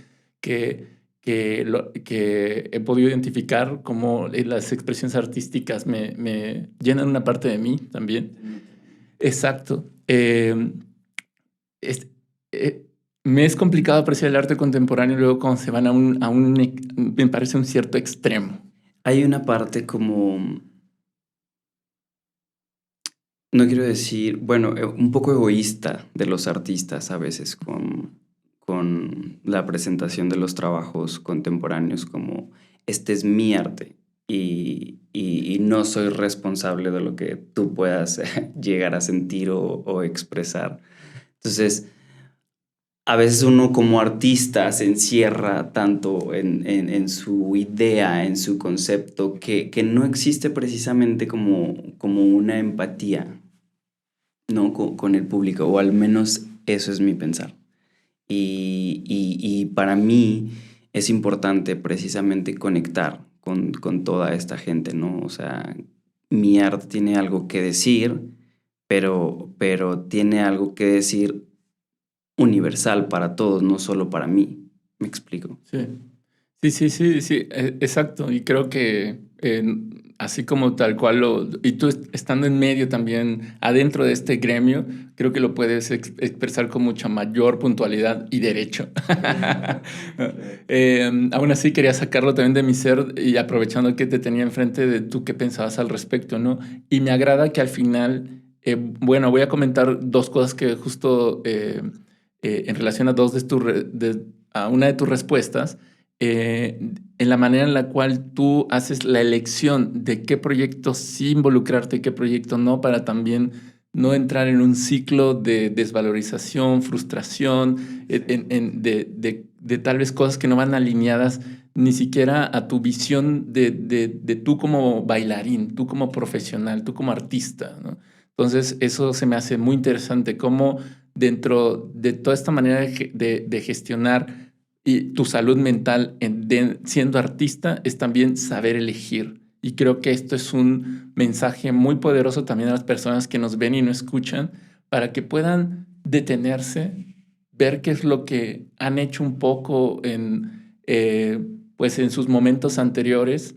he podido identificar como las expresiones artísticas me llenan una parte de mí también. Exacto. Es- eh, Me es complicado apreciar el arte contemporáneo luego cuando se van me parece un cierto extremo.
Hay una parte como, no quiero decir, bueno, un poco egoísta de los artistas a veces con la presentación de los trabajos contemporáneos como, este es mi arte y no soy responsable de lo que tú puedas llegar a sentir o expresar. Entonces, a veces uno como artista se encierra tanto en su idea, en su concepto, que no existe precisamente como una empatía, ¿no? Con el público, o al menos eso es mi pensar. Y para mí es importante precisamente conectar con toda esta gente, ¿no? O sea, mi arte tiene algo que decir, pero tiene algo que decir universal para todos, no solo para mí. ¿Me explico?
Sí, sí, exacto. Y creo que así como tal cual y tú estando en medio también, adentro de este gremio, creo que lo puedes expresar con mucha mayor puntualidad y derecho. Aún así quería sacarlo también de mi ser y aprovechando que te tenía enfrente de tú qué pensabas al respecto, ¿no? Y me agrada que al final, bueno, voy a comentar dos cosas que justo en relación a a una de tus respuestas, en la manera en la cual tú haces la elección de qué proyecto sí involucrarte y qué proyecto no, para también no entrar en un ciclo de desvalorización, frustración, de tal vez cosas que no van alineadas ni siquiera a tu visión de tú como bailarín, tú como profesional, tú como artista, ¿no? Entonces, eso se me hace muy interesante, cómo dentro de toda esta manera de gestionar y tu salud mental siendo artista es también saber elegir. Y creo que esto es un mensaje muy poderoso también a las personas que nos ven y no escuchan, para que puedan detenerse, ver qué es lo que han hecho un poco pues en sus momentos anteriores,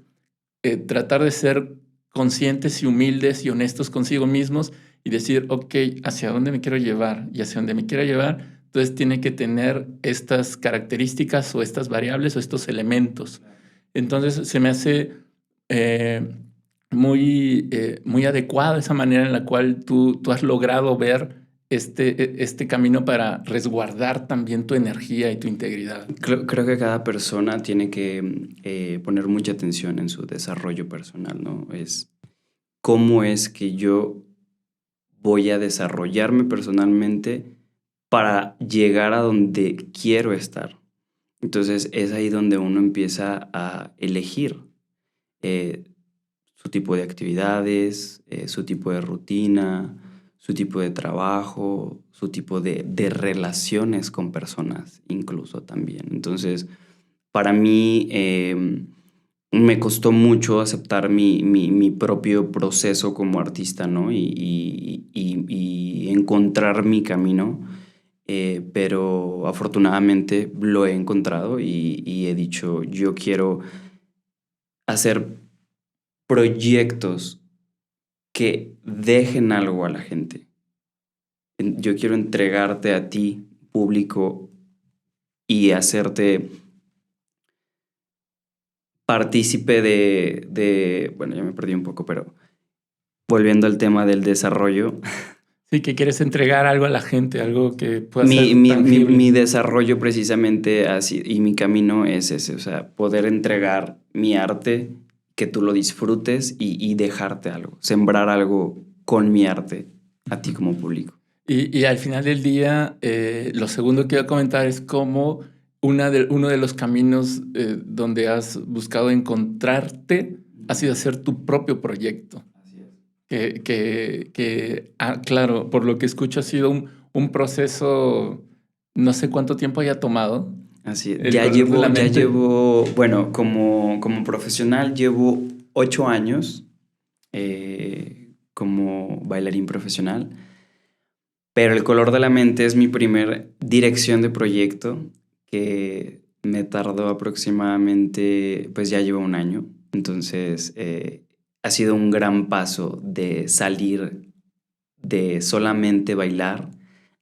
tratar de ser conscientes y humildes y honestos consigo mismos y decir, ok, ¿hacia dónde me quiero llevar? Y hacia dónde me quiero llevar, entonces tiene que tener estas características o estas variables o estos elementos. Entonces se me hace eh, muy adecuada esa manera en la cual tú has logrado ver este camino para resguardar también tu energía y tu integridad.
Creo que cada persona tiene que poner mucha atención en su desarrollo personal, ¿no? Es cómo es que yo voy a desarrollarme personalmente para llegar a donde quiero estar. Entonces es ahí donde uno empieza a elegir eh, su tipo de actividades, su tipo de rutina, su tipo de trabajo, su tipo de relaciones con personas incluso también. Entonces, para mí me costó mucho aceptar mi propio proceso como artista, ¿no? Y encontrar mi camino. Pero afortunadamente lo he encontrado y he dicho, yo quiero hacer proyectos que dejen algo a la gente. Yo quiero entregarte a ti, público, y hacerte partícipe bueno, ya me perdí un poco, pero volviendo al tema del desarrollo.
Sí, que quieres entregar algo a la gente, algo que pueda ser tangible.
Mi desarrollo precisamente así, y mi camino es ese, o sea, poder entregar mi arte, que tú lo disfrutes y dejarte algo, sembrar algo con mi arte a ti como público.
Y al final del día, lo segundo que iba a comentar es cómo uno de los caminos donde has buscado encontrarte ha sido hacer tu propio proyecto.
Así es.
Claro, por lo que escucho ha sido un proceso, no sé cuánto tiempo haya tomado.
Así es.
El color de la
Ya
mente.
llevo, bueno, como profesional llevo 8 años como bailarín profesional, pero El color de la mente es mi primer dirección de proyecto, que me tardó aproximadamente, pues ya lleva un año. Entonces ha sido un gran paso de salir de solamente bailar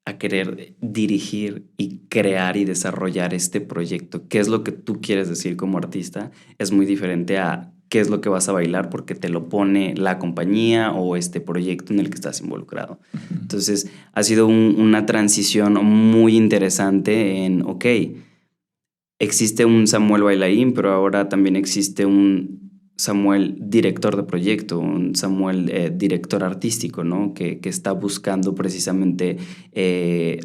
a querer dirigir y crear y desarrollar este proyecto. ¿Qué es lo que tú quieres decir como artista? Es muy diferente a qué es lo que vas a bailar porque te lo pone la compañía o este proyecto en el que estás involucrado. Entonces ha sido una transición muy interesante en, ok, existe un Samuel bailarín, pero ahora también existe un Samuel director de proyecto, un Samuel director artístico, ¿no? Que está buscando precisamente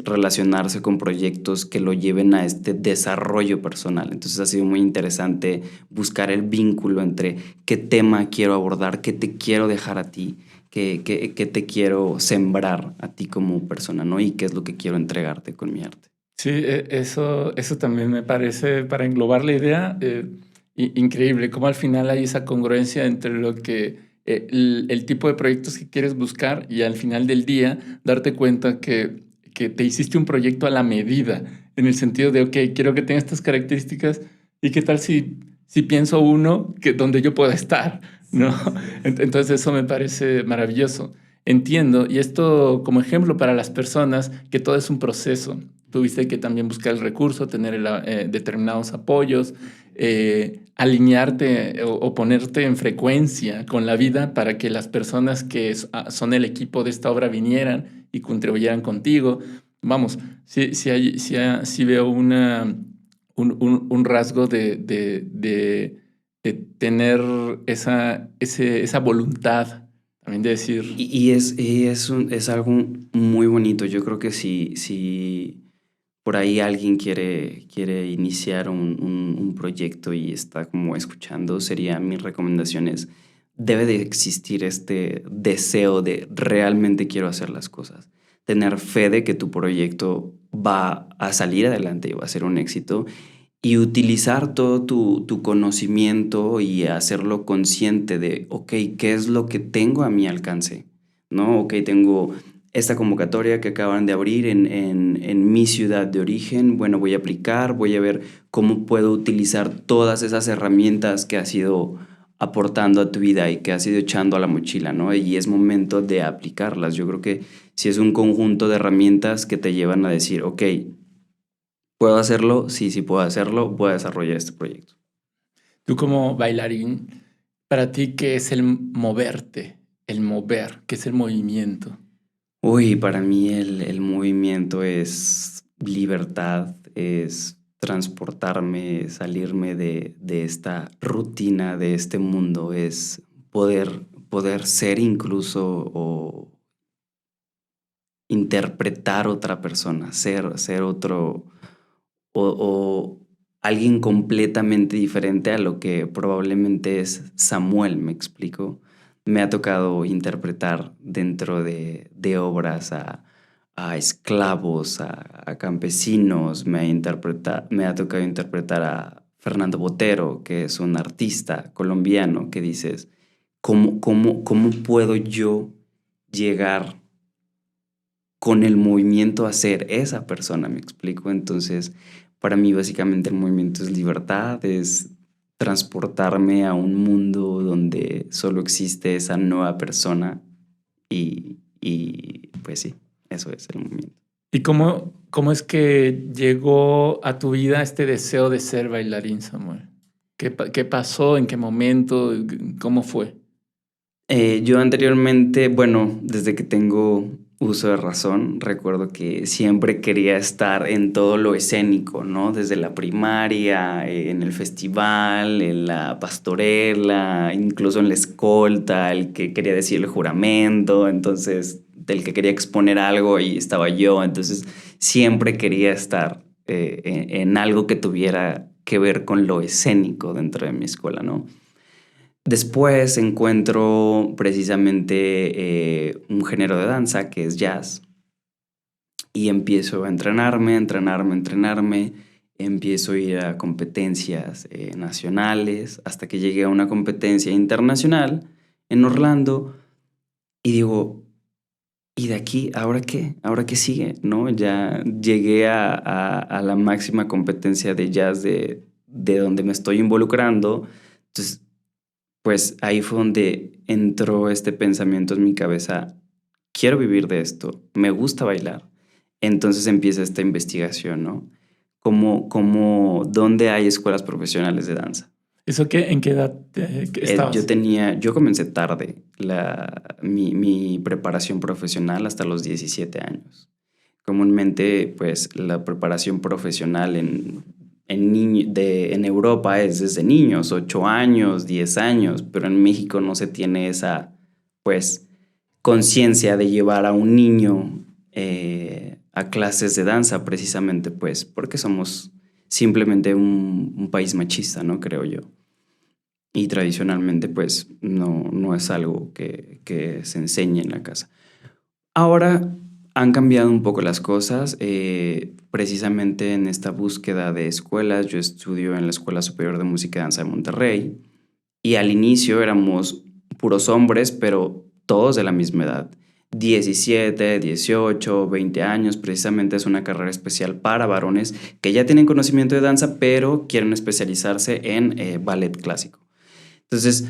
relacionarse con proyectos que lo lleven a este desarrollo personal. Entonces ha sido muy interesante buscar el vínculo entre qué tema quiero abordar, qué te quiero dejar a ti, qué te quiero sembrar a ti como persona, ¿no? Y qué es lo que quiero entregarte con mi arte.
Sí, eso también me parece, para englobar la idea, increíble, cómo al final hay esa congruencia entre lo que el tipo de proyectos que quieres buscar y al final del día darte cuenta que te hiciste un proyecto a la medida, en el sentido de, ok, quiero que tenga estas características y qué tal si pienso uno donde yo pueda estar, ¿no? Entonces eso me parece maravilloso. Entiendo, y esto como ejemplo para las personas, que todo es un proceso. Tuviste que también buscar el recurso, tener determinados apoyos, alinearte o ponerte en frecuencia con la vida para que las personas que son el equipo de esta obra vinieran y contribuyeran contigo. Vamos, sí veo un rasgo de tener esa voluntad también de decir.
Es algo muy bonito. Yo creo que si por ahí alguien quiere iniciar un proyecto y está como escuchando, sería mi recomendación es, debe de existir este deseo de realmente quiero hacer las cosas. Tener fe de que tu proyecto va a salir adelante y va a ser un éxito y utilizar todo tu conocimiento y hacerlo consciente de, ok, ¿qué es lo que tengo a mi alcance? ¿No? Ok, tengo esta convocatoria que acaban de abrir en mi ciudad de origen. Bueno, voy a aplicar, voy a ver cómo puedo utilizar todas esas herramientas que has ido aportando a tu vida y que has ido echando a la mochila, ¿no? Y es momento de aplicarlas. Yo creo que si es un conjunto de herramientas que te llevan a decir, ok, ¿puedo hacerlo? Sí, sí puedo hacerlo. Voy a desarrollar este proyecto.
Tú como bailarín, para ti, ¿qué es el moverte? El mover, ¿qué es el movimiento?
Uy, para mí el movimiento es libertad, es transportarme, salirme de esta rutina, de este mundo, es poder ser incluso o interpretar otra persona, ser otro o alguien completamente diferente a lo que probablemente es Samuel, ¿me explico? Me ha tocado interpretar dentro de obras a esclavos, a campesinos, me ha tocado interpretar a Fernando Botero, que es un artista colombiano, que dices, ¿cómo puedo yo llegar con el movimiento a ser esa persona? ¿Me explico? Entonces, para mí básicamente el movimiento es libertad, es transportarme a un mundo donde solo existe esa nueva persona y pues sí, eso es el movimiento.
¿Y cómo es que llegó a tu vida este deseo de ser bailarín, Samuel? ¿Qué pasó? ¿En qué momento? ¿Cómo fue?
Yo anteriormente, bueno, desde que tengo uso de razón, recuerdo que siempre quería estar en todo lo escénico, ¿no? Desde la primaria, en el festival, en la pastorela, incluso en la escolta, el que quería decir el juramento, entonces, del que quería exponer algo y estaba yo, entonces siempre quería estar en algo que tuviera que ver con lo escénico dentro de mi escuela, ¿no? Después encuentro precisamente un género de danza que es jazz y empiezo a entrenarme, empiezo a ir a competencias nacionales hasta que llegué a una competencia internacional en Orlando y digo, ¿y de aquí ahora qué? ¿Ahora qué sigue? ¿No? Ya llegué a la máxima competencia de jazz de donde me estoy involucrando, entonces pues ahí fue donde entró este pensamiento en mi cabeza, quiero vivir de esto, me gusta bailar. Entonces empieza esta investigación, ¿no? ¿Dónde hay escuelas profesionales de danza?
¿Eso qué? ¿En qué edad estabas?
Yo comencé tarde mi preparación profesional hasta los 17 años. Comúnmente, pues, la preparación profesional en Europa es desde niños, 8 años, 10 años, pero en México no se tiene esa, pues, conciencia de llevar a un niño a clases de danza, precisamente, pues, porque somos simplemente un país machista, ¿no? Creo yo. Y tradicionalmente, pues, no es algo que se enseñe en la casa. Ahora han cambiado un poco las cosas. Precisamente en esta búsqueda de escuelas, yo estudio en la Escuela Superior de Música y Danza de Monterrey y al inicio éramos puros hombres, pero todos de la misma edad. 17, 18, 20 años, precisamente es una carrera especial para varones que ya tienen conocimiento de danza, pero quieren especializarse en ballet clásico. Entonces,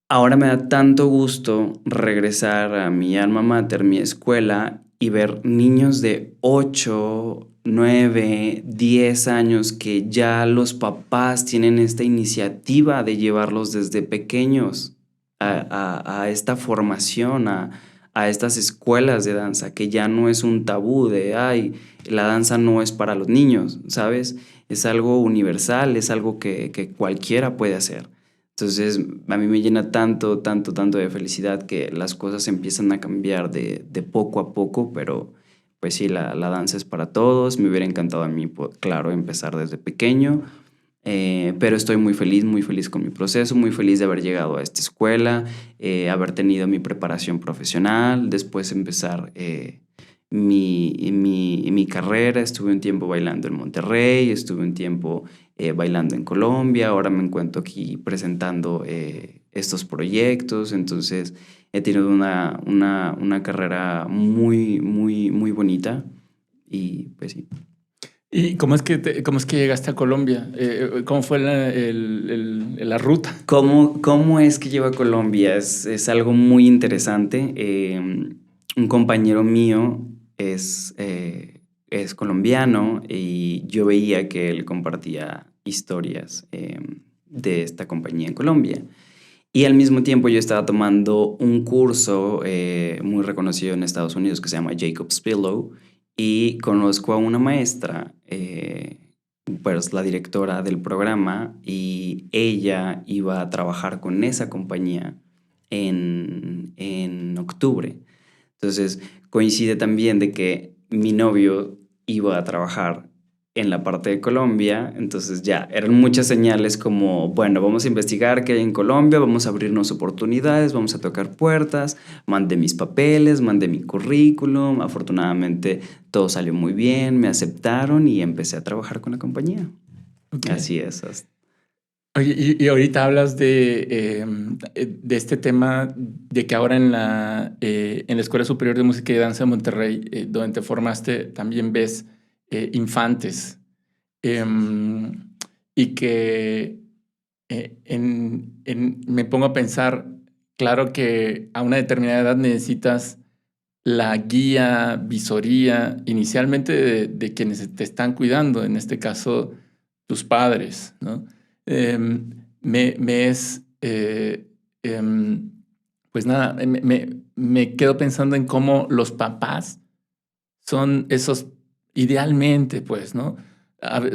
ahora me da tanto gusto regresar a mi alma mater, mi escuela, y ver niños de 8, 9, 10 años que ya los papás tienen esta iniciativa de llevarlos desde pequeños a esta formación, a estas escuelas de danza, que ya no es un tabú de, ay, la danza no es para los niños, ¿sabes? Es algo universal, es algo que cualquiera puede hacer. Entonces, a mí me llena tanto, tanto, tanto de felicidad que las cosas empiezan a cambiar de poco a poco, pero pues sí, la danza es para todos. Me hubiera encantado a mí, claro, empezar desde pequeño, pero estoy muy feliz con mi proceso, muy feliz de haber llegado a esta escuela, haber tenido mi preparación profesional, después empezar mi carrera. Estuve un tiempo bailando en Monterrey, estuve un tiempo bailando en Colombia, ahora me encuentro aquí presentando estos proyectos. Entonces he tenido una carrera muy bonita y pues sí.
¿Y cómo es que llegaste a Colombia? ¿Cómo fue la ruta?
¿Cómo es que llego a Colombia? Es algo muy interesante. Un compañero mío es colombiano y yo veía que él compartía historias de esta compañía en Colombia. Y al mismo tiempo yo estaba tomando un curso muy reconocido en Estados Unidos que se llama Jacob's Pillow, y conozco a una maestra, pues la directora del programa, y ella iba a trabajar con esa compañía en octubre. Entonces coincide también de que mi novio iba a trabajar en la parte de Colombia. Entonces ya eran muchas señales como, bueno, vamos a investigar qué hay en Colombia, vamos a abrirnos oportunidades, vamos a tocar puertas. Mandé mis papeles, mandé mi currículum, afortunadamente todo salió muy bien, me aceptaron y empecé a trabajar con la compañía.
Okay.
Así es.
Oye, y ahorita hablas de este tema de que ahora en la Escuela Superior de Música y Danza de Monterrey, donde te formaste, también ves infantes. Em, y que me pongo a pensar, claro que a una determinada edad necesitas la guía, visoría, inicialmente de quienes te están cuidando, en este caso tus padres, ¿no? Me es, pues nada, me quedo pensando en cómo los papás son esos, idealmente, pues, ¿no?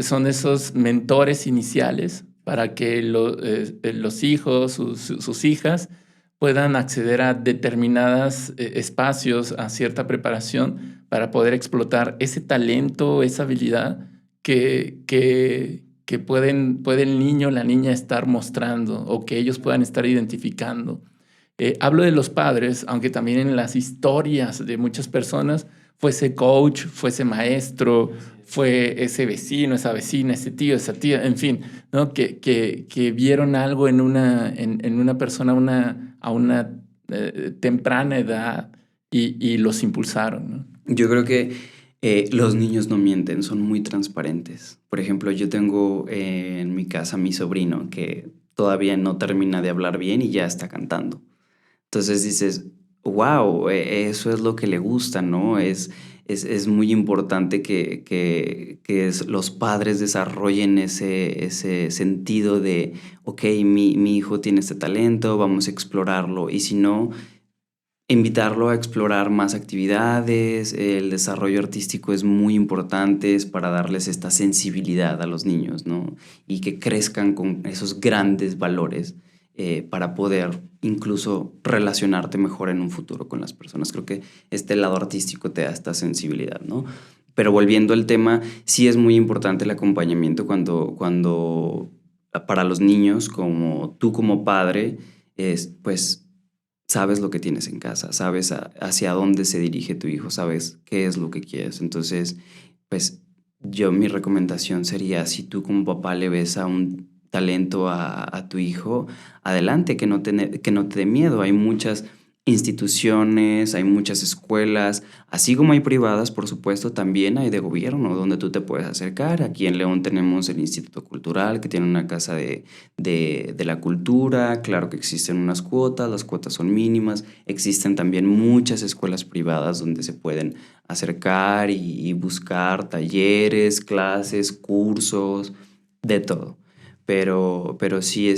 Son esos mentores iniciales para que los hijos, sus hijas, puedan acceder a determinados espacios, a cierta preparación para poder explotar ese talento, esa habilidad que puede el niño o la niña estar mostrando o que ellos puedan estar identificando. Hablo de los padres, aunque también en las historias de muchas personas fuese coach, fuese maestro, fue ese vecino, esa vecina, ese tío, esa tía, en fin, ¿no? Que vieron algo en una persona a una temprana edad y los impulsaron, ¿no?
Yo creo que los niños no mienten, son muy transparentes. Por ejemplo, yo tengo en mi casa mi sobrino que todavía no termina de hablar bien y ya está cantando. Entonces dices, wow, eso es lo que le gusta, ¿no? Es muy importante que los padres desarrollen ese sentido de, ok, mi hijo tiene este talento, vamos a explorarlo. Y si no, invitarlo a explorar más actividades. El desarrollo artístico es muy importante, es para darles esta sensibilidad a los niños, ¿no? Y que crezcan con esos grandes valores para poder incluso relacionarte mejor en un futuro con las personas. Creo que este lado artístico te da esta sensibilidad, ¿no? Pero volviendo al tema, sí es muy importante el acompañamiento cuando para los niños, como tú como padre, pues sabes lo que tienes en casa, sabes hacia dónde se dirige tu hijo, sabes qué es lo que quieres. Entonces, pues mi recomendación sería, si tú como papá le ves a un talento a tu hijo, adelante, que no te dé miedo. Hay muchas instituciones, hay muchas escuelas, así como hay privadas, por supuesto, también hay de gobierno donde tú te puedes acercar. Aquí en León tenemos el Instituto Cultural, que tiene una casa de la cultura. Claro que existen unas cuotas, las cuotas son mínimas. Existen también muchas escuelas privadas donde se pueden acercar y buscar talleres, clases, cursos, de todo. Pero sí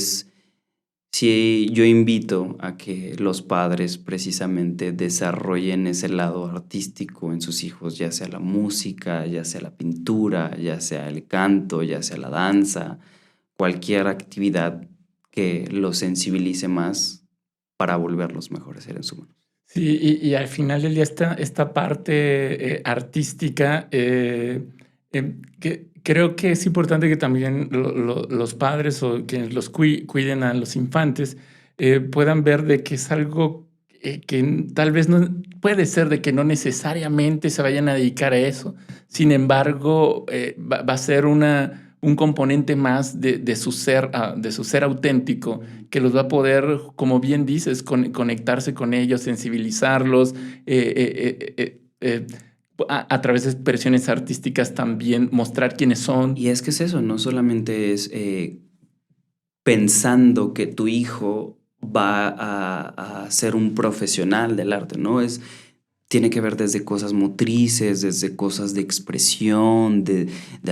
Sí, yo invito a que los padres precisamente desarrollen ese lado artístico en sus hijos, ya sea la música, ya sea la pintura, ya sea el canto, ya sea la danza, cualquier actividad que los sensibilice más para volverlos mejores seres humanos.
Sí, y al final del día esta parte artística, que creo que es importante que también los padres o quienes los cuiden a los infantes puedan ver de que es algo que tal vez no puede ser de que no necesariamente se vayan a dedicar a eso. Sin embargo, va a ser un componente más de su ser auténtico que los va a poder, como bien dices, conectarse con ellos, sensibilizarlos, a través de expresiones artísticas también mostrar quiénes son.
Y es que es eso, no solamente es pensando que tu hijo va a ser un profesional del arte, ¿no? Tiene que ver desde cosas motrices, desde cosas de expresión,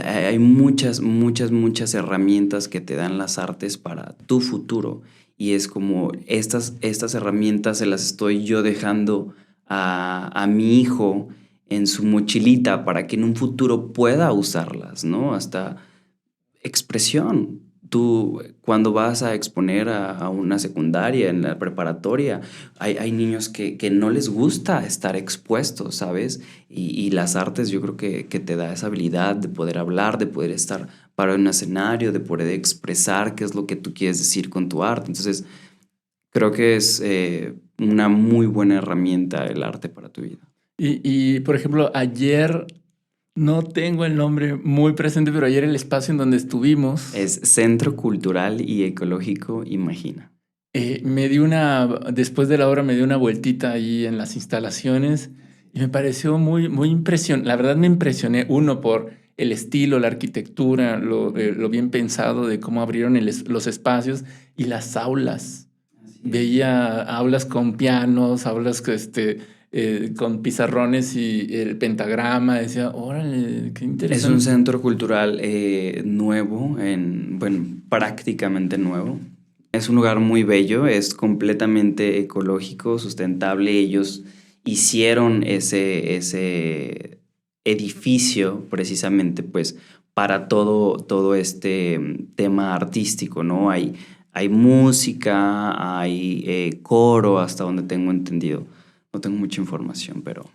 hay muchas, muchas, muchas herramientas que te dan las artes para tu futuro. Y es como estas herramientas se las estoy yo dejando a mi hijo en su mochilita para que en un futuro pueda usarlas, ¿no? Hasta expresión. Tú, cuando vas a exponer a una secundaria, en la preparatoria, hay niños que no les gusta estar expuestos, ¿sabes? Y las artes yo creo que te da esa habilidad de poder hablar, de poder estar parado en un escenario, de poder expresar qué es lo que tú quieres decir con tu arte. Entonces, creo que es una muy buena herramienta el arte para tu vida.
Por ejemplo, ayer no tengo el nombre muy presente, pero ayer el espacio en donde estuvimos,
Es Centro Cultural y Ecológico Imagina.
después de la obra me di una vueltita ahí en las instalaciones y me pareció muy impresionante. La verdad me impresioné, uno, por el estilo, la arquitectura, lo bien pensado de cómo abrieron los espacios y las aulas. Veía aulas con pianos, aulas con pizarrones y el pentagrama. Decía, órale, qué
Es un
interesante.
centro cultural nuevo, bueno, prácticamente nuevo. Es un lugar muy bello, es completamente ecológico, sustentable. Ellos hicieron ese edificio precisamente pues para todo este tema artístico, ¿no? Hay música, hay coro, hasta donde tengo entendido. No tengo mucha información, pero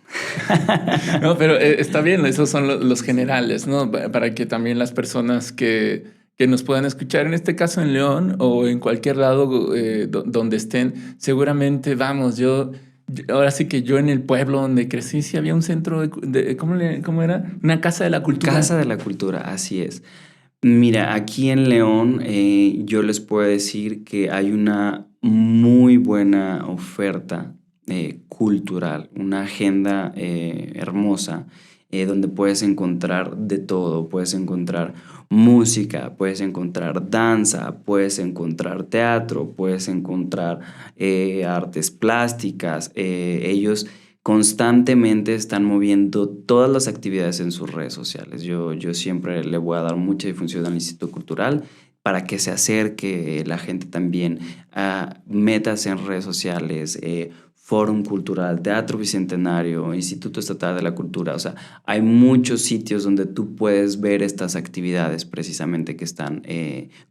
No, pero está bien, esos son los generales, ¿no? Para que también las personas que nos puedan escuchar, en este caso en León o en cualquier lado donde estén, seguramente, vamos, ahora sí que yo en el pueblo donde crecí, sí había un centro ¿cómo era? Una casa de la cultura.
Casa de la Cultura, así es. Mira, aquí en León yo les puedo decir que hay una muy buena oferta cultural, una agenda hermosa donde puedes encontrar de todo, puedes encontrar música, puedes encontrar danza, puedes encontrar teatro, puedes encontrar artes plásticas. Ellos constantemente están moviendo todas las actividades en sus redes sociales. Yo siempre le voy a dar mucha difusión al Instituto Cultural para que se acerque la gente también a metas en redes sociales, Fórum Cultural, Teatro Bicentenario, Instituto Estatal de la Cultura. O sea, hay muchos sitios donde tú puedes ver estas actividades precisamente que están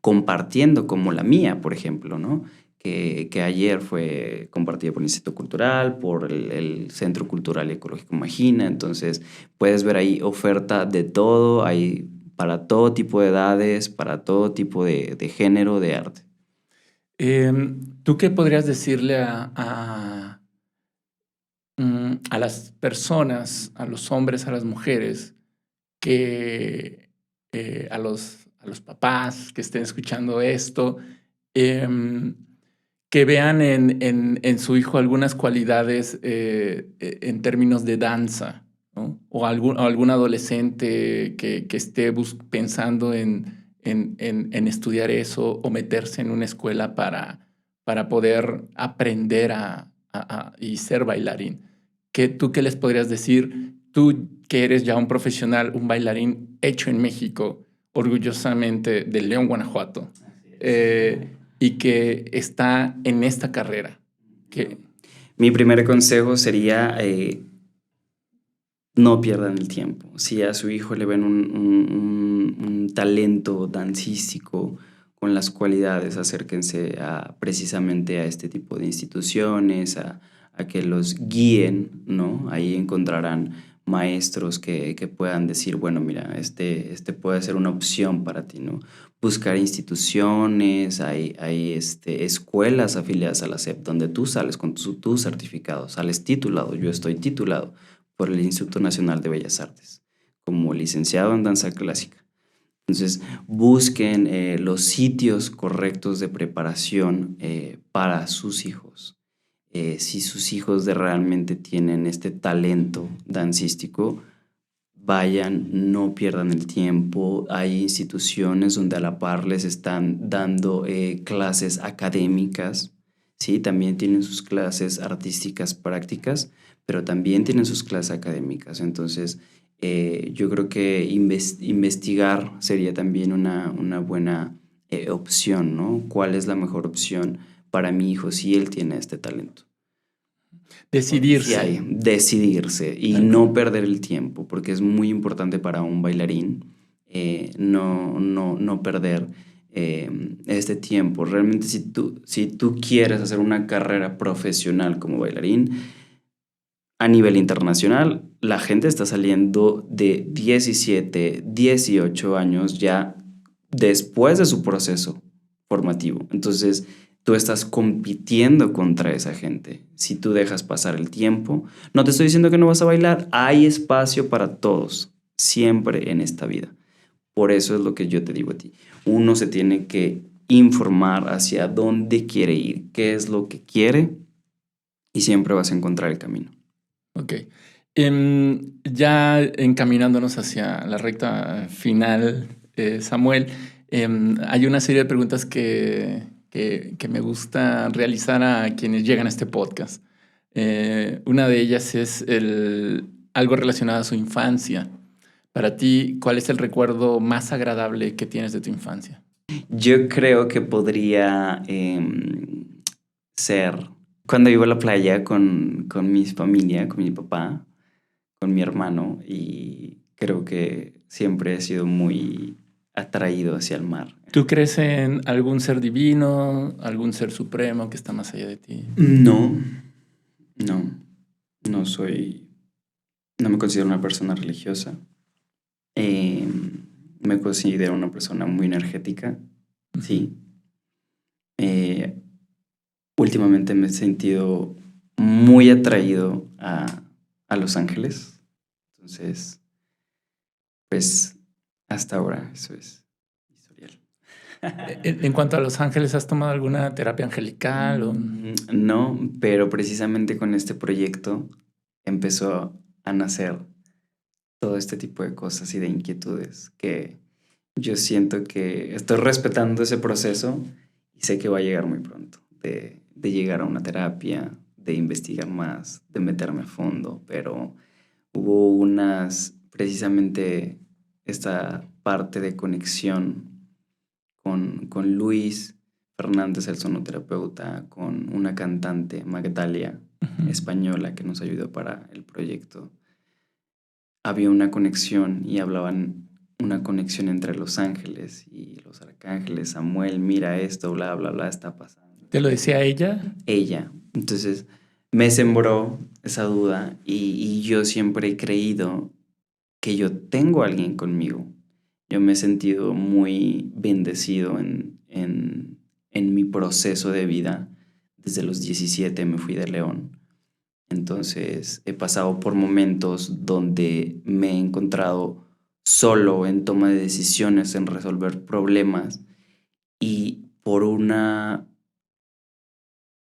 compartiendo, como la mía, por ejemplo, ¿no? Que ayer fue compartida por el Instituto Cultural, por el Centro Cultural y Ecológico Imagina. Entonces, puedes ver ahí oferta de todo, hay para todo tipo de edades, para todo tipo de género de arte.
¿Tú qué podrías decirle a las personas, a los hombres, a las mujeres, que a los papás que estén escuchando esto, em, que vean en su hijo algunas cualidades en términos de danza, ¿no? O algún adolescente que esté pensando en estudiar eso o meterse en una escuela para poder aprender y ser bailarín? ¿Tú qué les podrías decir? Tú que eres ya un profesional, un bailarín hecho en México, orgullosamente de León, Guanajuato. y que está en esta carrera?
Mi primer consejo sería no pierdan el tiempo. Si a su hijo le ven un talento dancístico con las cualidades, acérquense precisamente a este tipo de instituciones, a que los guíen, ¿no? Ahí encontrarán maestros que puedan decir, bueno, mira, este puede ser una opción para ti, ¿no? Buscar instituciones, hay escuelas afiliadas a la SEP donde tú sales con tu certificado, sales titulado, yo estoy titulado por el Instituto Nacional de Bellas Artes como licenciado en danza clásica. Entonces, busquen los sitios correctos de preparación para sus hijos. Si sus hijos realmente tienen este talento dancístico, vayan, no pierdan el tiempo. Hay instituciones donde a la par les están dando clases académicas, ¿sí? También tienen sus clases artísticas prácticas, pero también tienen sus clases académicas. Entonces, yo creo que investigar sería también una buena opción, ¿no? ¿Cuál es la mejor opción para mi hijo si él tiene este talento?
Decidirse.
Decidirse y no perder el tiempo, porque es muy importante para un bailarín no perder este tiempo. Realmente si tú quieres hacer una carrera profesional como bailarín, a nivel internacional, la gente está saliendo de 17, 18 años ya después de su proceso formativo. Entonces, tú estás compitiendo contra esa gente. Si tú dejas pasar el tiempo, no te estoy diciendo que no vas a bailar, hay espacio para todos, siempre en esta vida. Por eso es lo que yo te digo a ti. Uno se tiene que informar hacia dónde quiere ir, qué es lo que quiere, y siempre vas a encontrar el camino.
Ok. Ya encaminándonos hacia la recta final, Samuel, hay una serie de preguntas que me gusta realizar a quienes llegan a este podcast. Una de ellas es algo relacionado a su infancia. Para ti, ¿cuál es el recuerdo más agradable que tienes de tu infancia?
Yo creo que podría ser cuando iba a la playa con mi familia, con mi papá, con mi hermano, y creo que siempre he sido muy atraído hacia el mar.
¿Tú crees en algún ser divino, algún ser supremo que está más allá de ti?
No, no soy, no me considero una persona religiosa. Me considero una persona muy energética, sí. Últimamente me he sentido muy atraído a Los Ángeles. Entonces, pues hasta ahora eso es historial.
En cuanto a Los Ángeles, ¿has tomado alguna terapia angelical?
No, pero precisamente con este proyecto empezó a nacer todo este tipo de cosas y de inquietudes que yo siento que estoy respetando ese proceso y sé que va a llegar muy pronto, de llegar a una terapia, de investigar más, de meterme a fondo, pero hubo precisamente esta parte de conexión con Luis Fernández, el sonoterapeuta, con una cantante, Magdalia, española, que nos ayudó para el proyecto. Había una conexión y hablaban una conexión entre los ángeles y los arcángeles. Samuel, mira esto, bla, bla, bla, está pasando.
¿Te lo decía ella?
Ella. Entonces me sembró esa duda y yo siempre he creído que yo tengo a alguien conmigo. Yo me he sentido muy bendecido en mi proceso de vida. Desde los 17 me fui de León. Entonces he pasado por momentos donde me he encontrado solo en toma de decisiones, en resolver problemas, y por una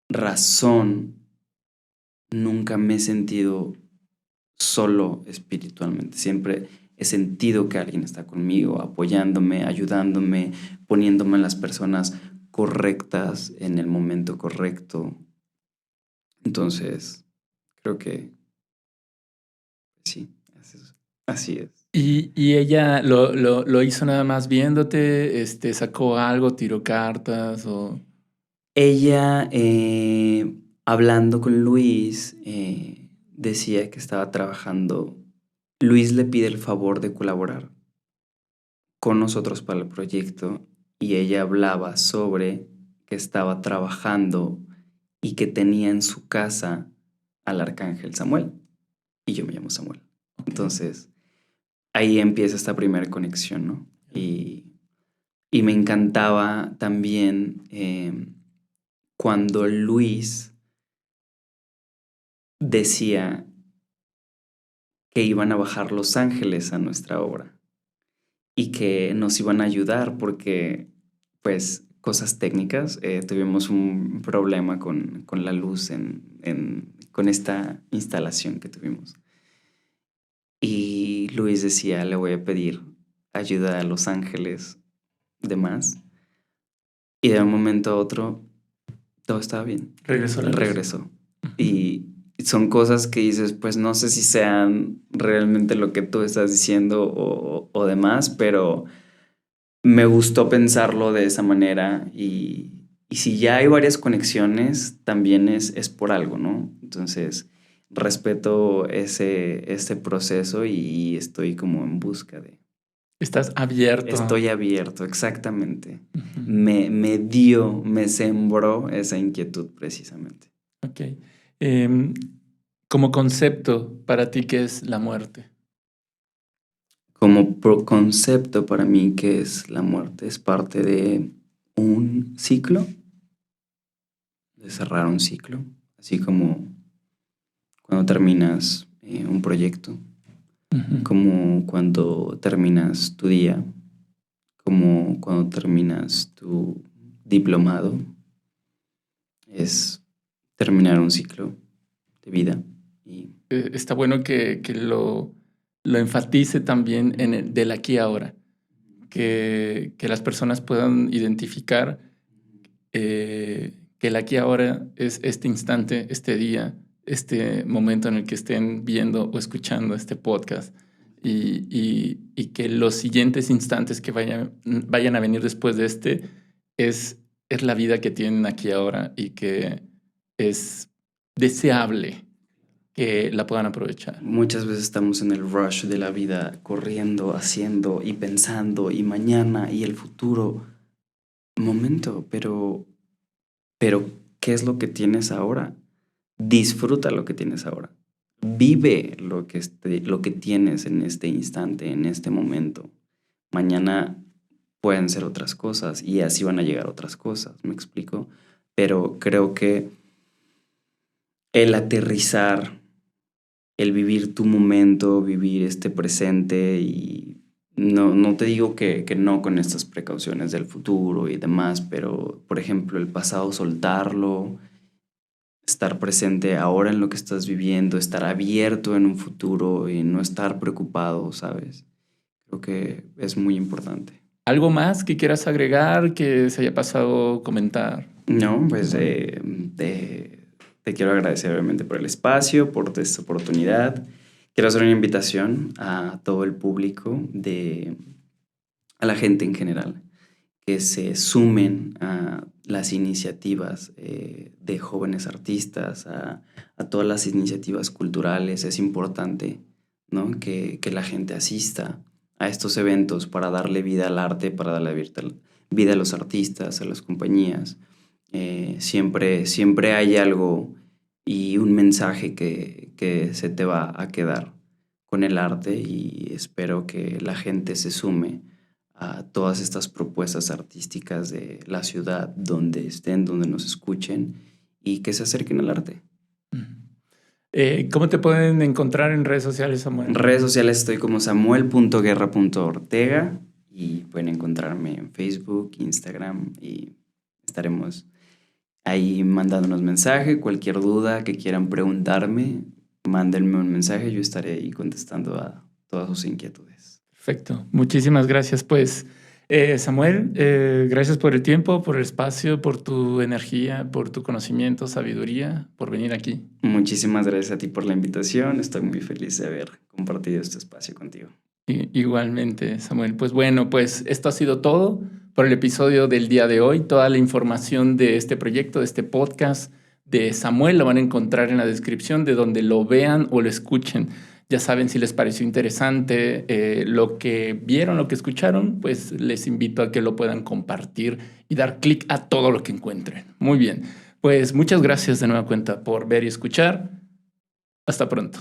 razón nunca me he sentido solo espiritualmente. Siempre he sentido que alguien está conmigo, apoyándome, ayudándome, poniéndome a las personas correctas en el momento correcto. Entonces, creo que sí, así es.
¿Y ella lo hizo nada más viéndote? ¿Sacó algo, tiró cartas o...?
Ella, hablando con Luis, decía que estaba trabajando. Luis le pide el favor de colaborar con nosotros para el proyecto y ella hablaba sobre que estaba trabajando y que tenía en su casa al arcángel Samuel. Y yo me llamo Samuel.
Ok.
Entonces, ahí empieza esta primera conexión, ¿no? Y me encantaba también cuando Luis decía que iban a bajar los ángeles a nuestra obra y que nos iban a ayudar porque, pues, cosas técnicas, tuvimos un problema con la luz con esta instalación que tuvimos. Y Luis decía, le voy a pedir ayuda a los ángeles demás. Y de un momento a otro, todo estaba bien.
Regresó la luz.
Regresó. Y son cosas que dices, pues no sé si sean realmente lo que tú estás diciendo o demás, pero me gustó pensarlo de esa manera y si ya hay varias conexiones, también es por algo, ¿no? Entonces, respeto ese proceso y estoy como en busca de...
Estás abierto.
Estoy abierto, exactamente.
Ujú.
Me sembró esa inquietud precisamente.
Ok. Como concepto, para ti, ¿qué es la muerte?
Como concepto para mí, ¿qué es la muerte? Es parte de un ciclo, de cerrar un ciclo, así como cuando terminas un proyecto,
Ujú.
como cuando terminas tu día, como cuando terminas tu diplomado, es terminar un ciclo de vida. Y
Está bueno que lo enfatice también en el del aquí y ahora, que las personas puedan identificar que el aquí y ahora es este instante, este día, este momento en el que estén viendo o escuchando este podcast y que los siguientes instantes que vayan a venir después de este es la vida que tienen aquí ahora y que es deseable que la puedan aprovechar.
muchas veces estamos en el rush de la vida, corriendo, haciendo y pensando, y mañana y el futuro. Momento, pero ¿qué es lo que tienes ahora? Disfruta lo que tienes ahora. Vive lo que tienes en este instante, en este momento. Mañana pueden ser otras cosas y así van a llegar otras cosas, ¿me explico? Pero creo que el aterrizar, el vivir tu momento, vivir este presente y no te digo que no con estas precauciones del futuro y demás, pero por ejemplo el pasado soltarlo, estar presente ahora en lo que estás viviendo, estar abierto en un futuro y no estar preocupado, ¿sabes? Creo que es muy importante.
¿Algo más que quieras agregar, que se haya pasado comentar?
No, pues te quiero agradecer obviamente por el espacio, por esta oportunidad. Quiero hacer una invitación a todo el público, a la gente en general, que se sumen a las iniciativas de jóvenes artistas, a todas las iniciativas culturales. Es importante, ¿no? Que la gente asista a estos eventos para darle vida al arte, para darle vida a los artistas, a las compañías. Siempre hay algo y un mensaje que se te va a quedar con el arte y espero que la gente se sume a todas estas propuestas artísticas de la ciudad, donde estén, donde nos escuchen y que se acerquen al arte.
¿Cómo te pueden encontrar en redes sociales,
En
Samuel?
redes sociales estoy como samuel.guerra.ortega y pueden encontrarme en Facebook, Instagram y estaremos ahí mandándonos mensaje. Cualquier duda que quieran preguntarme, mándenme un mensaje, yo estaré ahí contestando a todas sus inquietudes.
Perfecto. Muchísimas gracias, pues. Samuel, gracias por el tiempo, por el espacio, por tu energía, por tu conocimiento, sabiduría, por venir aquí.
Muchísimas gracias a ti por la invitación. Estoy muy feliz de haber compartido este espacio contigo.
Igualmente, Samuel. Pues bueno, pues esto ha sido todo por el episodio del día de hoy. Toda la información de este proyecto, de este podcast de Samuel, lo van a encontrar en la descripción de donde lo vean o lo escuchen. Ya saben, si les pareció interesante lo que vieron, lo que escucharon, pues les invito a que lo puedan compartir y dar clic a todo lo que encuentren. Muy bien, pues muchas gracias de nueva cuenta por ver y escuchar. Hasta pronto.